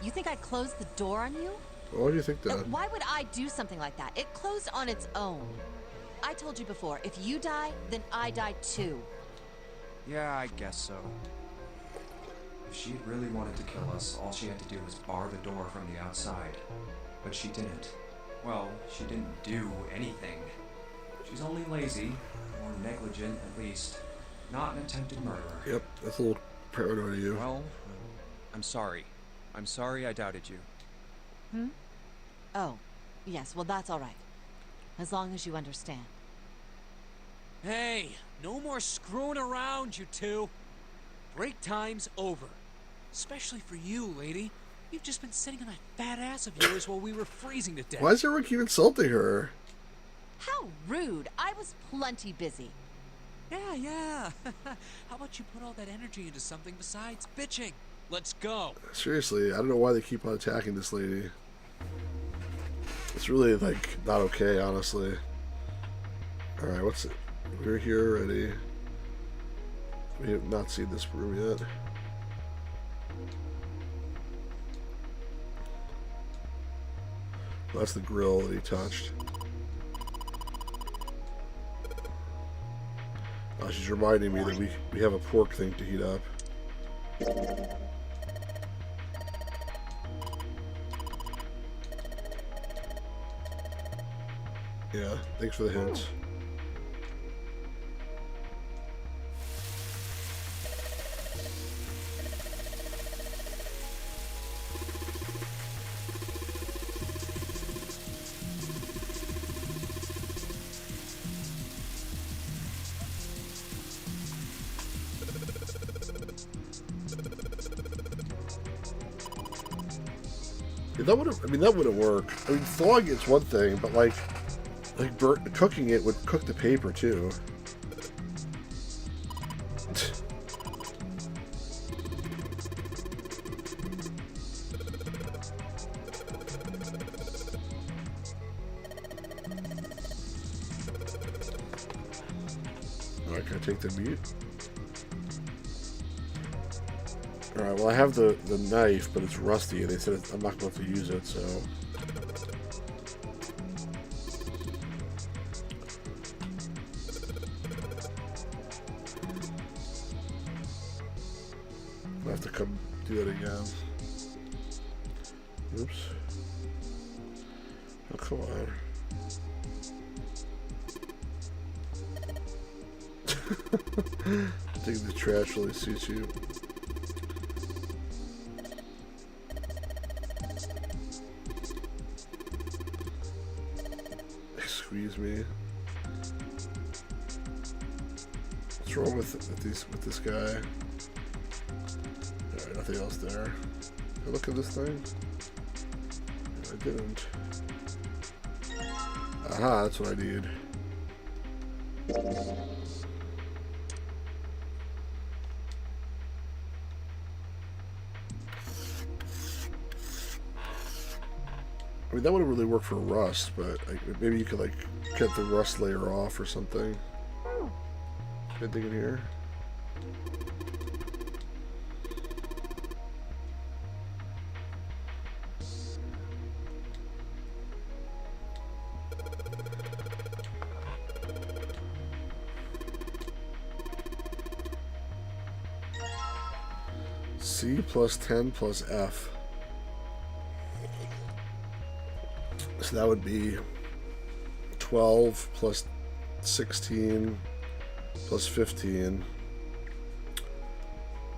You think I closed the door on you? Why do you think that? Why would I do something like that? It closed on its own. I told you before, if you die, then I die too. Yeah, I guess so. If she really wanted to kill us, all she had to do was bar the door from the outside. But she didn't. Well, she didn't do anything. She's only lazy, or negligent at least, not an attempted murderer. Yep, that's a little paranoid of you. Well, I'm sorry. I'm sorry I doubted you. Oh, yes, well that's all right. As long as you understand. Hey, no more screwing around, you two. Break time's over. Especially for you, lady. You've just been sitting on that fat ass of yours while we were freezing to death. Why does everyone keep insulting her? How rude! I was plenty busy. Yeah. How about you put all that energy into something besides bitching? Let's go. Seriously, I don't know why they keep on attacking this lady. It's really, like, not okay, honestly. Alright, what's it? We're here already. We have not seen this room yet. Well, that's the grill that he touched. Oh, she's reminding me that we have a pork thing to heat up. Yeah, thanks for the hint. That would I mean, that wouldn't work. I mean, thawing it's one thing, but like cooking it would cook the paper too. Alright, can I take the meat? Alright, well I have the knife, but it's rusty, and they said I'm not going to use it, so... I have to come do it again. Oops. Oh, come on. I think the trash really suits you. Excuse me. What's wrong with this guy? Alright, nothing else there. Can I look at this thing? No, I didn't. Aha, that's what I need. I mean, that wouldn't really work for rust, but maybe you could, like, get the rust layer off or something. Anything in here? C plus 10 plus F. So that would be 12 plus 16 plus 15.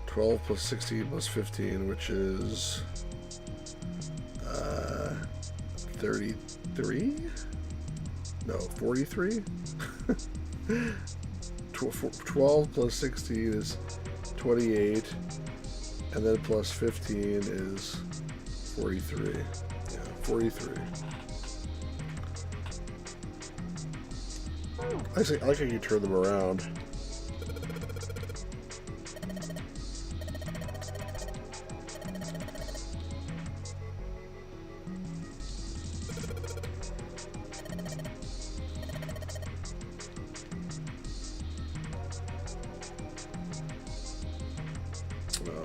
12 plus 16 plus 15, which is 33? No, 43? 12 plus 16 is 28, and then plus 15 is 43. Yeah, 43. I like how you turn them around.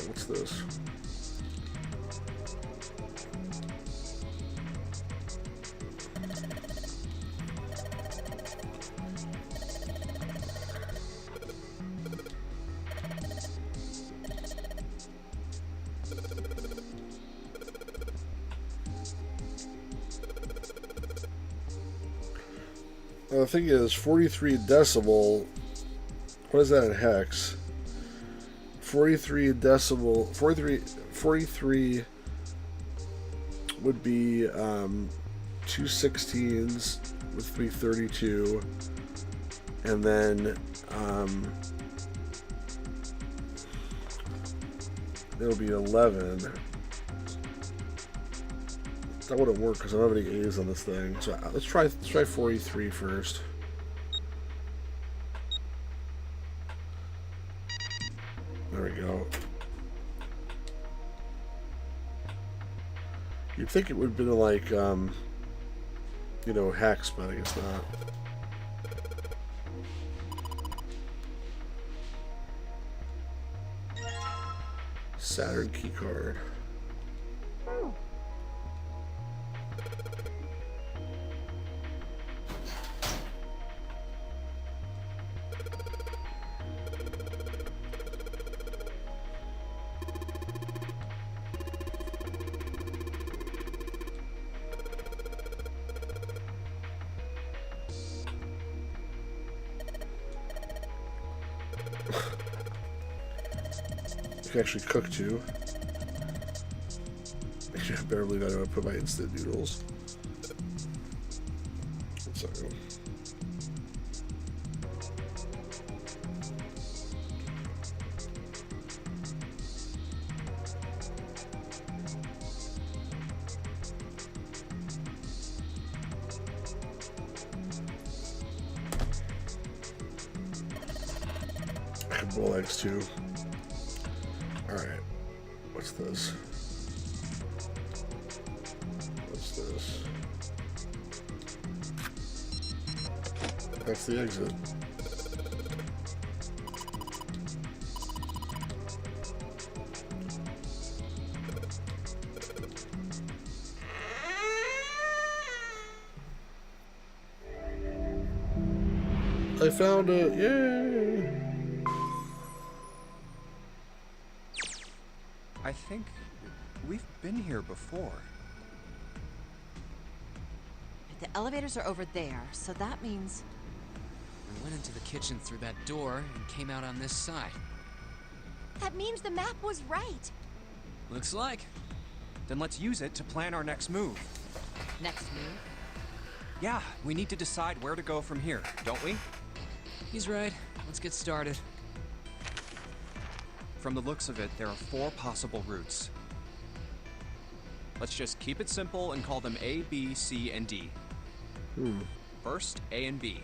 What's this? The thing is, 43 decimal, what is that in hex? 43 decimal, 43 would be 2 16s, which would be 32, and then it'll be 11. That wouldn't work because I don't have any A's on this thing. So let's try 43 first. There we go. You'd think it would have been like, you know, hex, but I guess not. Saturn keycard. You can actually cook too. I better believe I don't want to put my instant noodles. One second. scrambled eggs too. Alright. What's this? What's this? That's the exit. I found it! Yay! I think we've been here before. The elevators are over there, so that means... We went into the kitchen through that door and came out on this side. That means the map was right. Looks like. Then let's use it to plan our next move. Next move? Yeah, we need to decide where to go from here, don't we? He's right. Let's get started. From the looks of it, there are 4 possible routes. Let's just keep it simple and call them A, B, C, and D. First, A and B.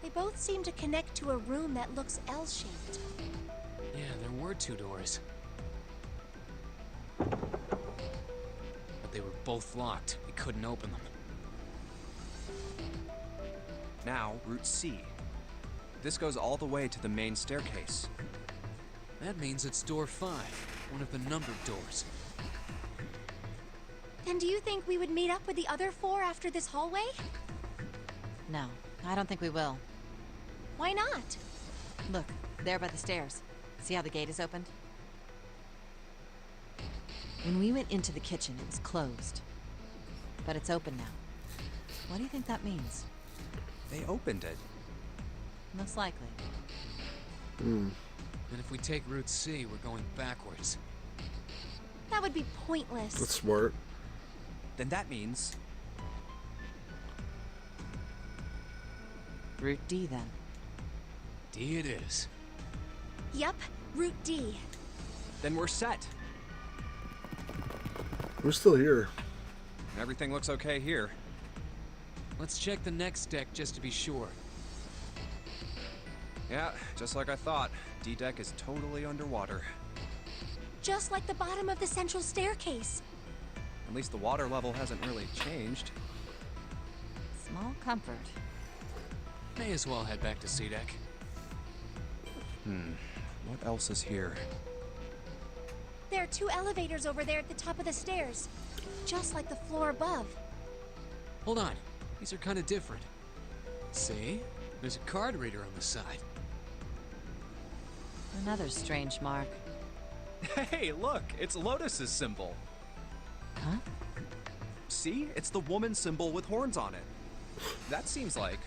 They both seem to connect to a room that looks L-shaped. Yeah, there were 2 doors. But they were both locked. We couldn't open them. Now, Route C. This goes all the way to the main staircase. That means it's door 5, one of the numbered doors. Then do you think we would meet up with the other 4 after this hallway? No, I don't think we will. Why not? Look, there by the stairs. See how the gate is opened? When we went into the kitchen, it was closed. But it's open now. What do you think that means? They opened it. Most likely. And if we take Route C, we're going backwards. That would be pointless. That's smart. Then that means... Route D, then. D it is. Yep, Route D. Then we're set. We're still here. Everything looks okay here. Let's check the next deck just to be sure. Yeah, just like I thought. D-deck is totally underwater. Just like the bottom of the central staircase. At least the water level hasn't really changed. Small comfort. May as well head back to C-deck. What else is here? There are 2 elevators over there at the top of the stairs. Just like the floor above. Hold on. These are kind of different. See? There's a card reader on the side. Another strange mark. Hey, look! It's Lotus's symbol. Huh? See? It's the woman symbol with horns on it. That seems like...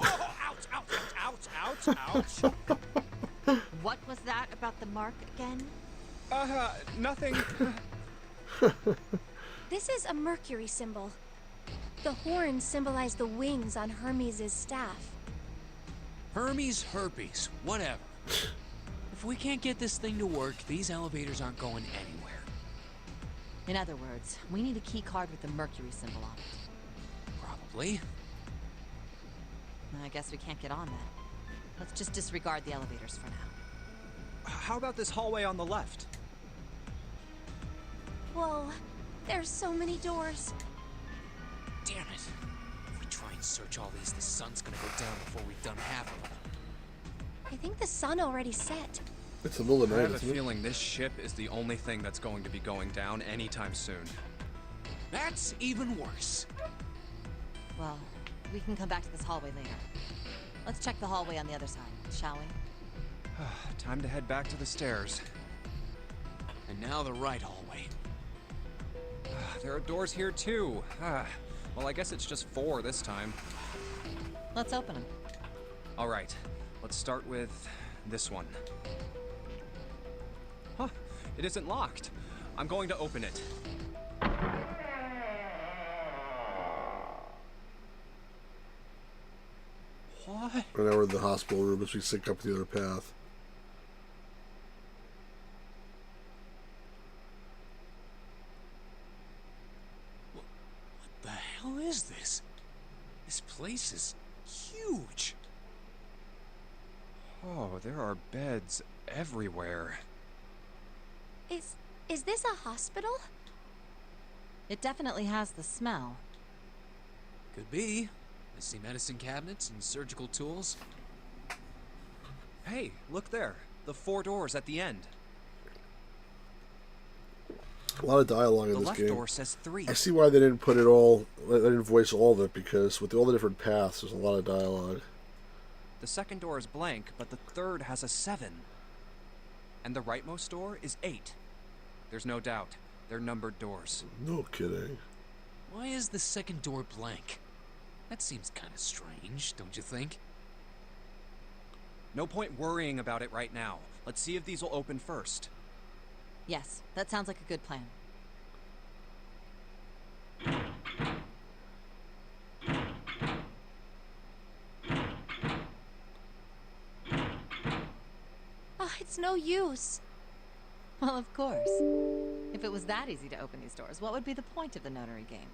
Oh, ouch, ouch, ouch, ouch, ouch! What was that about the mark again? Nothing. This is a Mercury symbol. The horns symbolize the wings on Hermes' staff. Hermes, herpes, whatever. If we can't get this thing to work, these elevators aren't going anywhere. In other words, we need a key card with the Mercury symbol on it. Probably. I guess we can't get on that. Let's just disregard the elevators for now. How about this hallway on the left? Whoa, there's so many doors. Damn it. If we try and search all these, the sun's gonna go down before we've done half of them. I think the sun already set. It's the middle of the I night, have a isn't it? feeling this ship is the only thing that's going to be going down anytime soon. That's even worse. Well, we can come back to this hallway later. Let's check the hallway on the other side, shall we? Time to head back to the stairs. And now the right hallway. There are doors here too. Well, I guess it's just 4 this time. Let's open them. All right, let's start with this one. Huh, it isn't locked. I'm going to open it. What? Right now we're in the hospital room as we sync up the other path. What the hell is this? This place is huge. Oh, there are beds everywhere. Is this a hospital? It definitely has the smell. Could be. I see medicine cabinets and surgical tools. Hey, look there. The 4 doors at the end. A lot of dialogue in The this left game. door says 3. I see why they didn't put it all. They didn't voice all of it, because with all the different paths, there's a lot of dialogue. The second door is blank, but the third has a 7. And the rightmost door is 8. There's no doubt. They're numbered doors. No kidding. Why is the second door blank? That seems kind of strange, don't you think? No point worrying about it right now. Let's see if these will open first. Yes, that sounds like a good plan. Oh, it's no use. Well, of course. If it was that easy to open these doors, what would be the point of the notary game?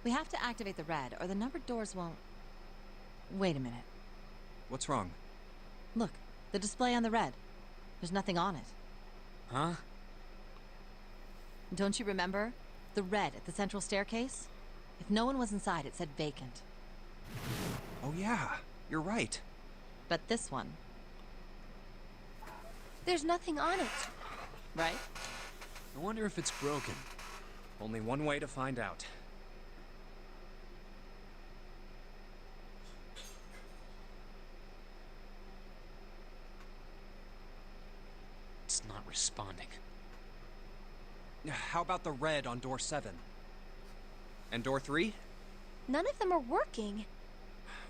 We have to activate the red, or the numbered doors won't... Wait a minute. What's wrong? Look, the display on the red. There's nothing on it. Huh? Don't you remember? The red at the central staircase? If no one was inside, it said vacant. Oh yeah, you're right. But this one, There's nothing on it. right? I wonder if it's broken. Only one way to find out. It's not responding. How about the red on door 7? And door 3? None of them are working.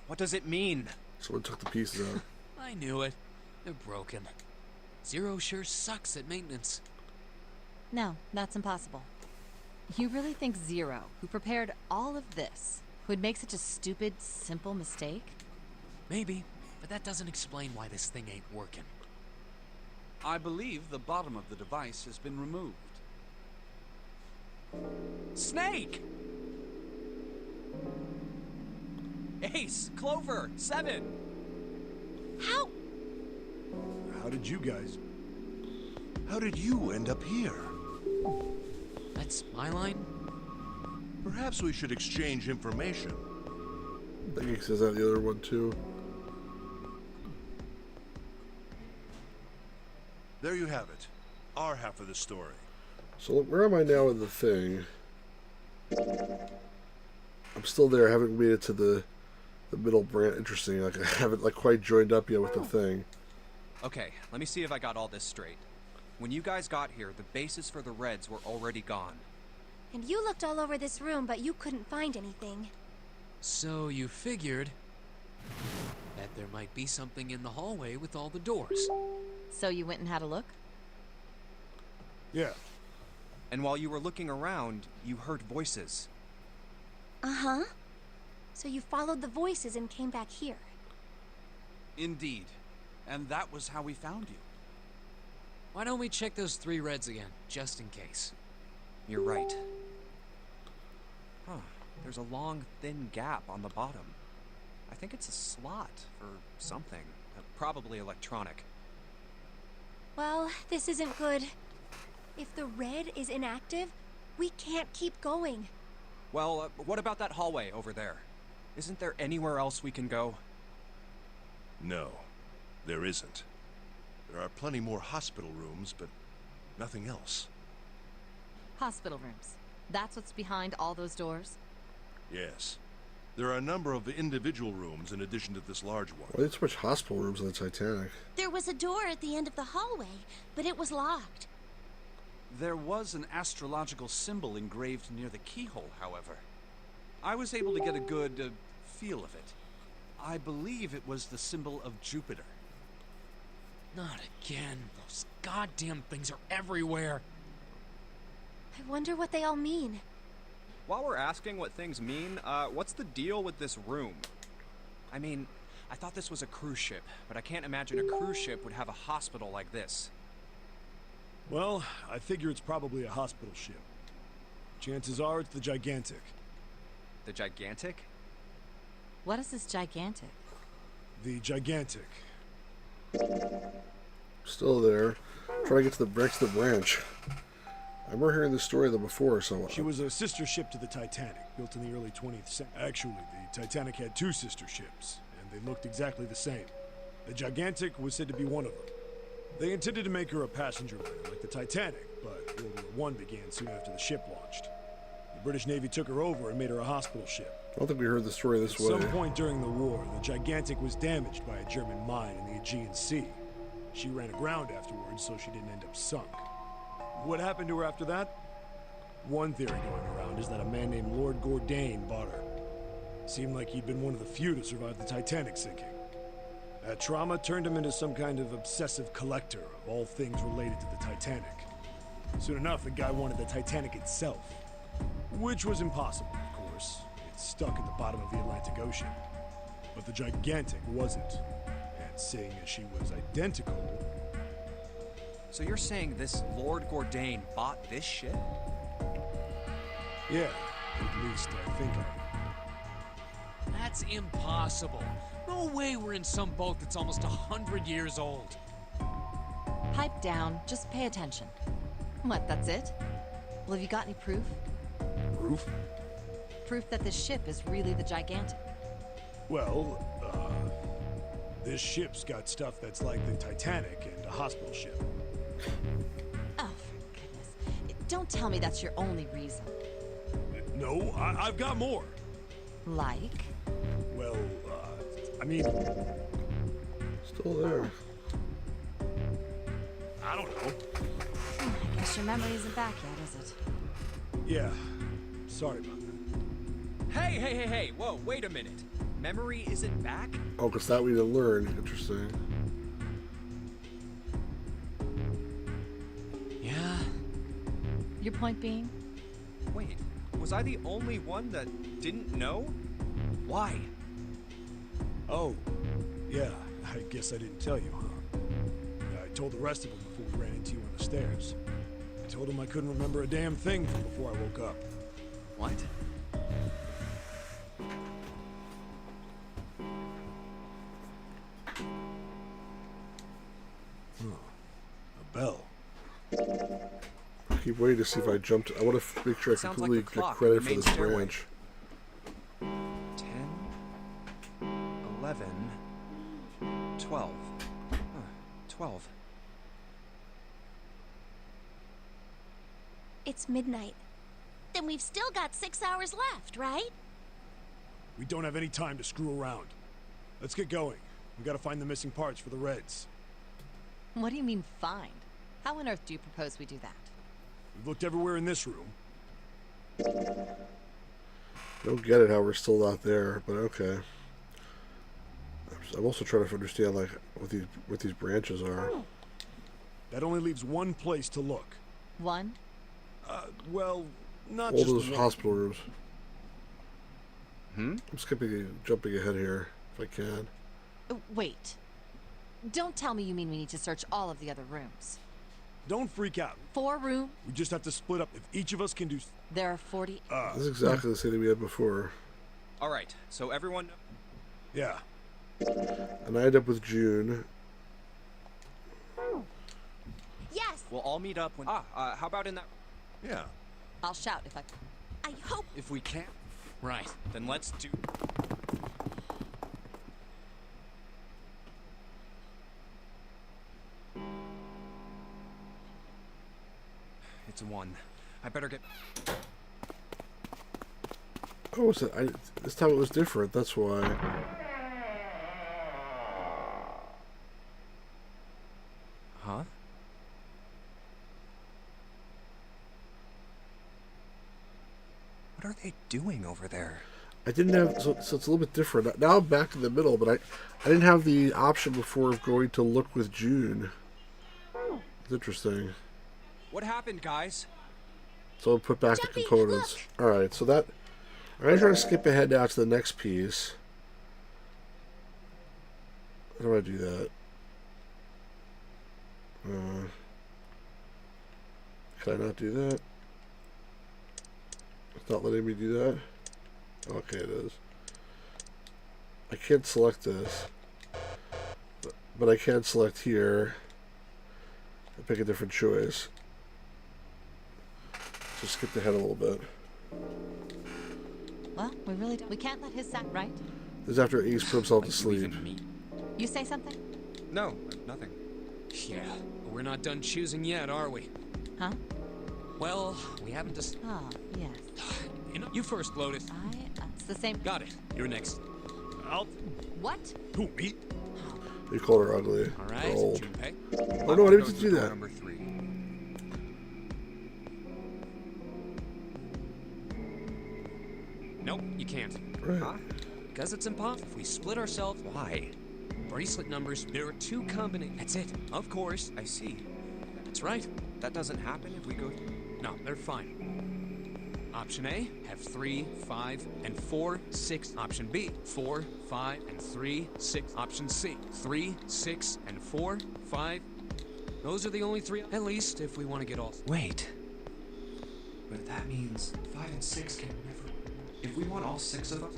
What does it mean? Someone took the pieces out. I knew it. They're broken. Zero sure sucks at maintenance. No, that's impossible. You really think Zero, who prepared all of this, would make such a stupid, simple mistake? Maybe, but that doesn't explain why this thing ain't working. I believe the bottom of the device has been removed. Snake! Ace, Clover, 7! How? How did you end up here? That's my line? Perhaps we should exchange information. I think he says that in the other one too. There you have it. Our half of the story. So look, where am I now in the thing? I'm still there. I haven't made it to the middle branch. Interesting. Like I haven't quite joined up yet with the thing. Okay, let me see if I got all this straight. When you guys got here, the bases for the Reds were already gone. And you looked all over this room, but you couldn't find anything. So you figured that there might be something in the hallway with all the doors. So you went and had a look? Yeah. And while you were looking around, you heard voices. Uh-huh. So you followed the voices and came back here. Indeed. And that was how we found you. Why don't we check those 3 reds again, just in case? You're right. Huh. There's a long, thin gap on the bottom. I think it's a slot for something. Probably electronic. Well, this isn't good. If the red is inactive, we can't keep going. Well, what about that hallway over there? Isn't there anywhere else we can go? No, there isn't. There are plenty more hospital rooms, but nothing else. Hospital rooms. That's what's behind all those doors? Yes. There are a number of individual rooms in addition to this large one. Why are there so much hospital rooms on the Titanic? There was a door at the end of the hallway, but it was locked. There was an astrological symbol engraved near the keyhole, however. I was able to get a good feel of it. I believe it was the symbol of Jupiter. Not again. Those goddamn things are everywhere. I wonder what they all mean. While we're asking what things mean, what's the deal with this room? I mean, I thought this was a cruise ship, but I can't imagine a cruise ship would have a hospital like this. Well, I figure it's probably a hospital ship. Chances are it's the Gigantic. The Gigantic? What is this gigantic? The Gigantic. Still there. Trying to get to the next to the branch. I remember hearing this story before, so... She was a sister ship to the Titanic, built in the early 20th century. Actually, the Titanic had 2 sister ships, and they looked exactly the same. The Gigantic was said to be one of them. They intended to make her a passenger liner like the Titanic, but World War I began soon after the ship launched. The British Navy took her over and made her a hospital ship. I don't think we heard the story this way. At some point during the war, the Gigantic was damaged by a German mine in the Aegean Sea. She ran aground afterwards, so she didn't end up sunk. What happened to her after that? One theory going around is that a man named Lord Gordain bought her. Seemed like he'd been one of the few to survive the Titanic sinking. That trauma turned him into some kind of obsessive collector of all things related to the Titanic. Soon enough, the guy wanted the Titanic itself. Which was impossible, of course. It's stuck at the bottom of the Atlantic Ocean. But the Gigantic wasn't. And seeing as she was identical... So you're saying this Lord Gordain bought this ship? Yeah, at least I think I... That's impossible. No way we're in some boat that's almost 100 years old. Pipe down, just pay attention. What, that's it? Well, have you got any proof? Proof? Proof that this ship is really the Gigantic. Well, this ship's got stuff that's like the Titanic and a hospital ship. Oh, for goodness. Don't tell me that's your only reason. No, I've got more. Like? Well, I mean... Still there. I don't know. I guess your memory isn't back yet, is it? Yeah, sorry about that. Hey, whoa, wait a minute. Memory isn't back? Oh, because that we didn't learn. Interesting. Yeah. Your point being? Wait, was I the only one that didn't know? Why? Oh, yeah, I guess I didn't tell you, huh? I told the rest of them before we ran into you on the stairs. I told them I couldn't remember a damn thing from before I woke up. What? A bell. I keep waiting to see if I jumped. I want to make sure I Sounds completely like the get clock credit in the for main this stairway. branch. 10, 11, 12. 12. It's midnight. Then we've still got 6 hours left, right? We don't have any time to screw around. Let's get going. We gotta find the missing parts for the Reds. What do you mean, find? How on earth do you propose we do that? We've looked everywhere in this room. I don't get it how we're still not there, but okay. I'm also trying to understand like what these branches are. That only leaves one place to look. One? Well, not All just those one. hospital rooms. Hmm? I'm jumping ahead here if I can. Wait. Don't tell me you mean we need to search all of the other rooms. Don't freak out. 4 rooms? We just have to split up. If each of us can do... There are 40... This is exactly the same thing we had before. Alright, so everyone... Yeah. And I end up with June. Yes! We'll all meet up when... how about in that... Yeah. I'll shout if I... I hope... If we can't, Right. then let's do... It's a 1. I better get... Oh, this time it was different. That's why. Huh? What are they doing over there? I didn't have so it's a little bit different. Now I'm back in the middle, but I didn't have the option before of going to look with June. It's interesting. What happened, guys? So I'll put back the Jeffy, components. Alright, so that... I'm going to try to skip ahead now to the next piece. How do I do that? Can I not do that? It's not letting me do that? Okay, it is. I can't select this. But but I can select here and pick a different choice. Just skip ahead a little bit. Well, we can't let his side, right? This is after Ace put himself to Like, you sleep. even me? You say something? No, nothing. Yeah, but we're not done choosing yet, are we? Huh? Well, we haven't just. Oh, yes. You first, Lotus. It's the same. Got it. You're next. I'll... What? Who, me? They called her ugly. All Or right, old. Junpei. Oh no, I didn't do that. Number 3. Nope, you can't. Right. Huh? Because it's impossible. If we split ourselves, Why? bracelet numbers, there are 2 combinations. That's it. Of course. I see. That's right. That doesn't happen if we go. No, they're fine. Option A, have 3, 5, and 4, 6. Option B, 4, 5, and 3, 6. Option C, 3, 6, and 4, 5. Those are the only 3, at least if we want to get all. Wait. But that means 5 and 6 can never. If we want all 6 of us.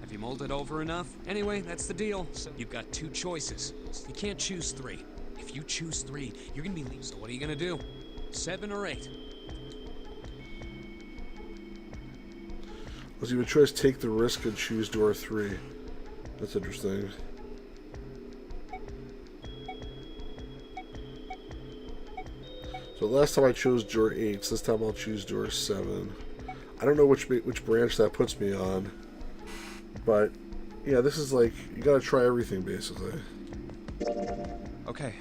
Have you mulled it over enough? Anyway, that's the deal. So you've got 2 choices. You can't choose 3. If you choose 3, you're gonna be leaving. So what are you gonna do? 7 or 8? Let's give a choice, take the risk and choose door 3. That's interesting. So last time I chose door 8, so this time I'll choose door 7. I don't know which branch that puts me on, but yeah, this is like, you gotta try everything basically. Okay.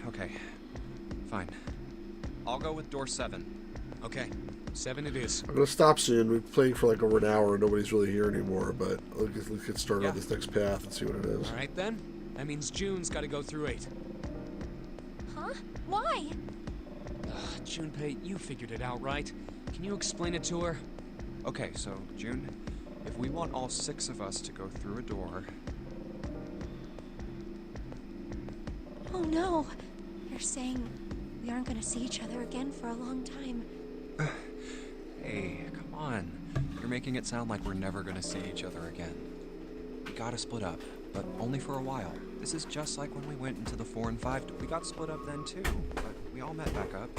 Fine. I'll go with door 7. Okay, 7 it is. I'm gonna stop soon. We've been playing for like over an hour and nobody's really here anymore, but let's get started Yeah. on this next path and see what it is. All right then. That means June's got to go through 8. Huh? Why? Junpei, you figured it out, right? Can you explain it to her? Okay, so, June, if we want all 6 of us to go through a door. Oh no. You're saying we aren't gonna see each other again for a long time. Hey, come on. You're making it sound like we're never gonna see each other again. We gotta split up, but only for a while. This is just like when we went into the 4 and 5. We got split up then too, but we all met back up.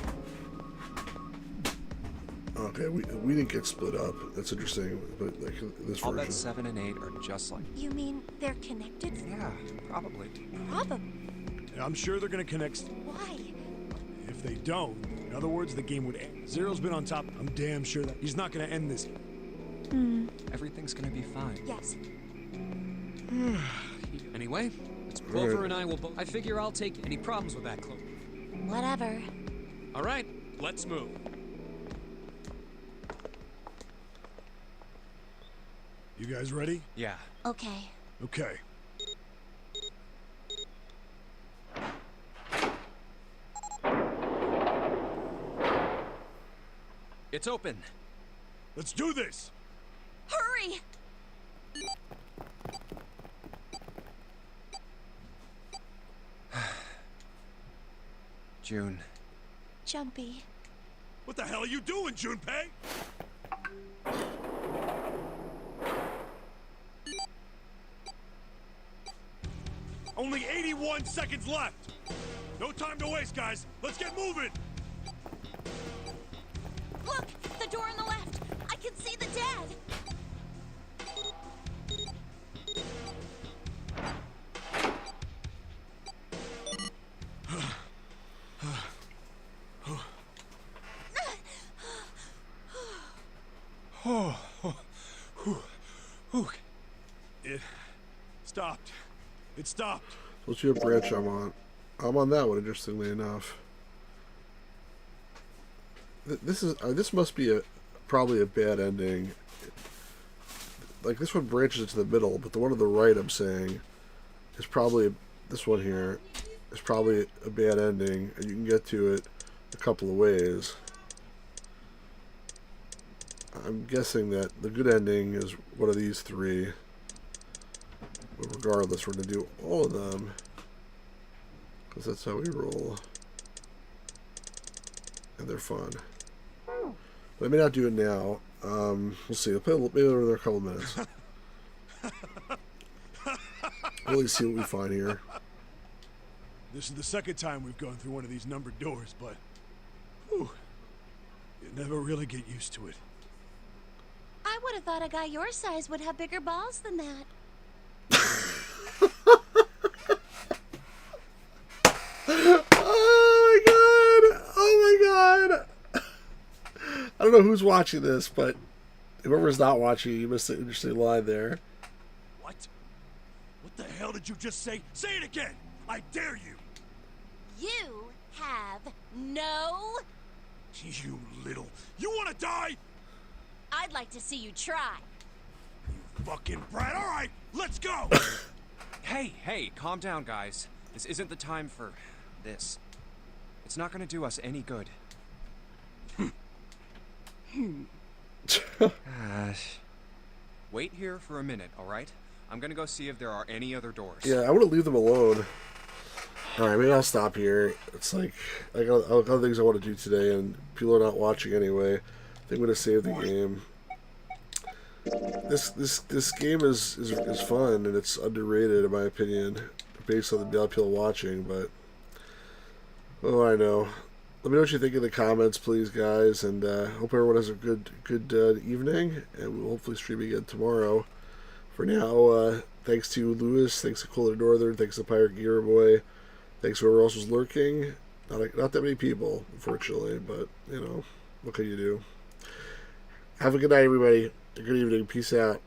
Okay, we didn't get split up. That's interesting, but like this I'll version. bet 7 and 8 are just like. You mean they're connected? Yeah, probably. Probably. I'm sure they're gonna connect. Why? If they don't, in other words, the game would end. Zero's been on top. I'm damn sure that he's not gonna end this. Everything's gonna be fine. Yes. Anyway, it's Clover and I will both. I figure I'll take any problems with that, Clover. Whatever. All right, let's move. You guys ready? Yeah. Okay. Okay. It's open. Let's do this! Hurry! June. Jumpy. What the hell are you doing, Junpei? Only 81 seconds left! No time to waste, guys! Let's get moving! Look! The door on the left! I can see the dad! It stopped. It stopped. Let's see what branch I'm on. I'm on that one, interestingly enough. This must be probably a bad ending. Like this one branches into the middle, but the one on the right, I'm saying, is probably this one here is probably a bad ending, and you can get to it a couple of ways. I'm guessing that the good ending is one of these 3. But regardless, we're going to do all of them, because that's how we roll. And they're fun. But I may not do it now. We'll see. I'll play maybe another couple minutes. really see what we find here. This is the second time we've gone through one of these numbered doors, but whew, you never really get used to it. I would have thought a guy your size would have bigger balls than that. Oh my god! I don't know who's watching this, but whoever's not watching, you missed an interesting line there. What? What the hell did you just say? Say it again! I dare you! You have no... You little... You wanna die? I'd like to see you try. You fucking brat! Alright, let's go! Hey, calm down, guys. This isn't the time for this. It's not gonna do us any good. Wait here for a minute, alright? I'm gonna go see if there are any other doors. Yeah, I want to leave them alone. Alright, maybe I'll stop here. It's like, I got other things I want to do today, and people are not watching anyway. I think I'm going to save the game. This game is fun, and it's underrated, in my opinion, based on the amount of people watching, but... Oh, I know. Let me know what you think in the comments, please, guys, and hope everyone has a good evening, and we'll hopefully stream again tomorrow. For now, thanks to Lewis, thanks to Cooler Northern, thanks to Pirate Gear Boy, thanks to whoever else was lurking. Not that many people, unfortunately, but, you know, what can you do? Have a good night, everybody. A good evening. Peace out.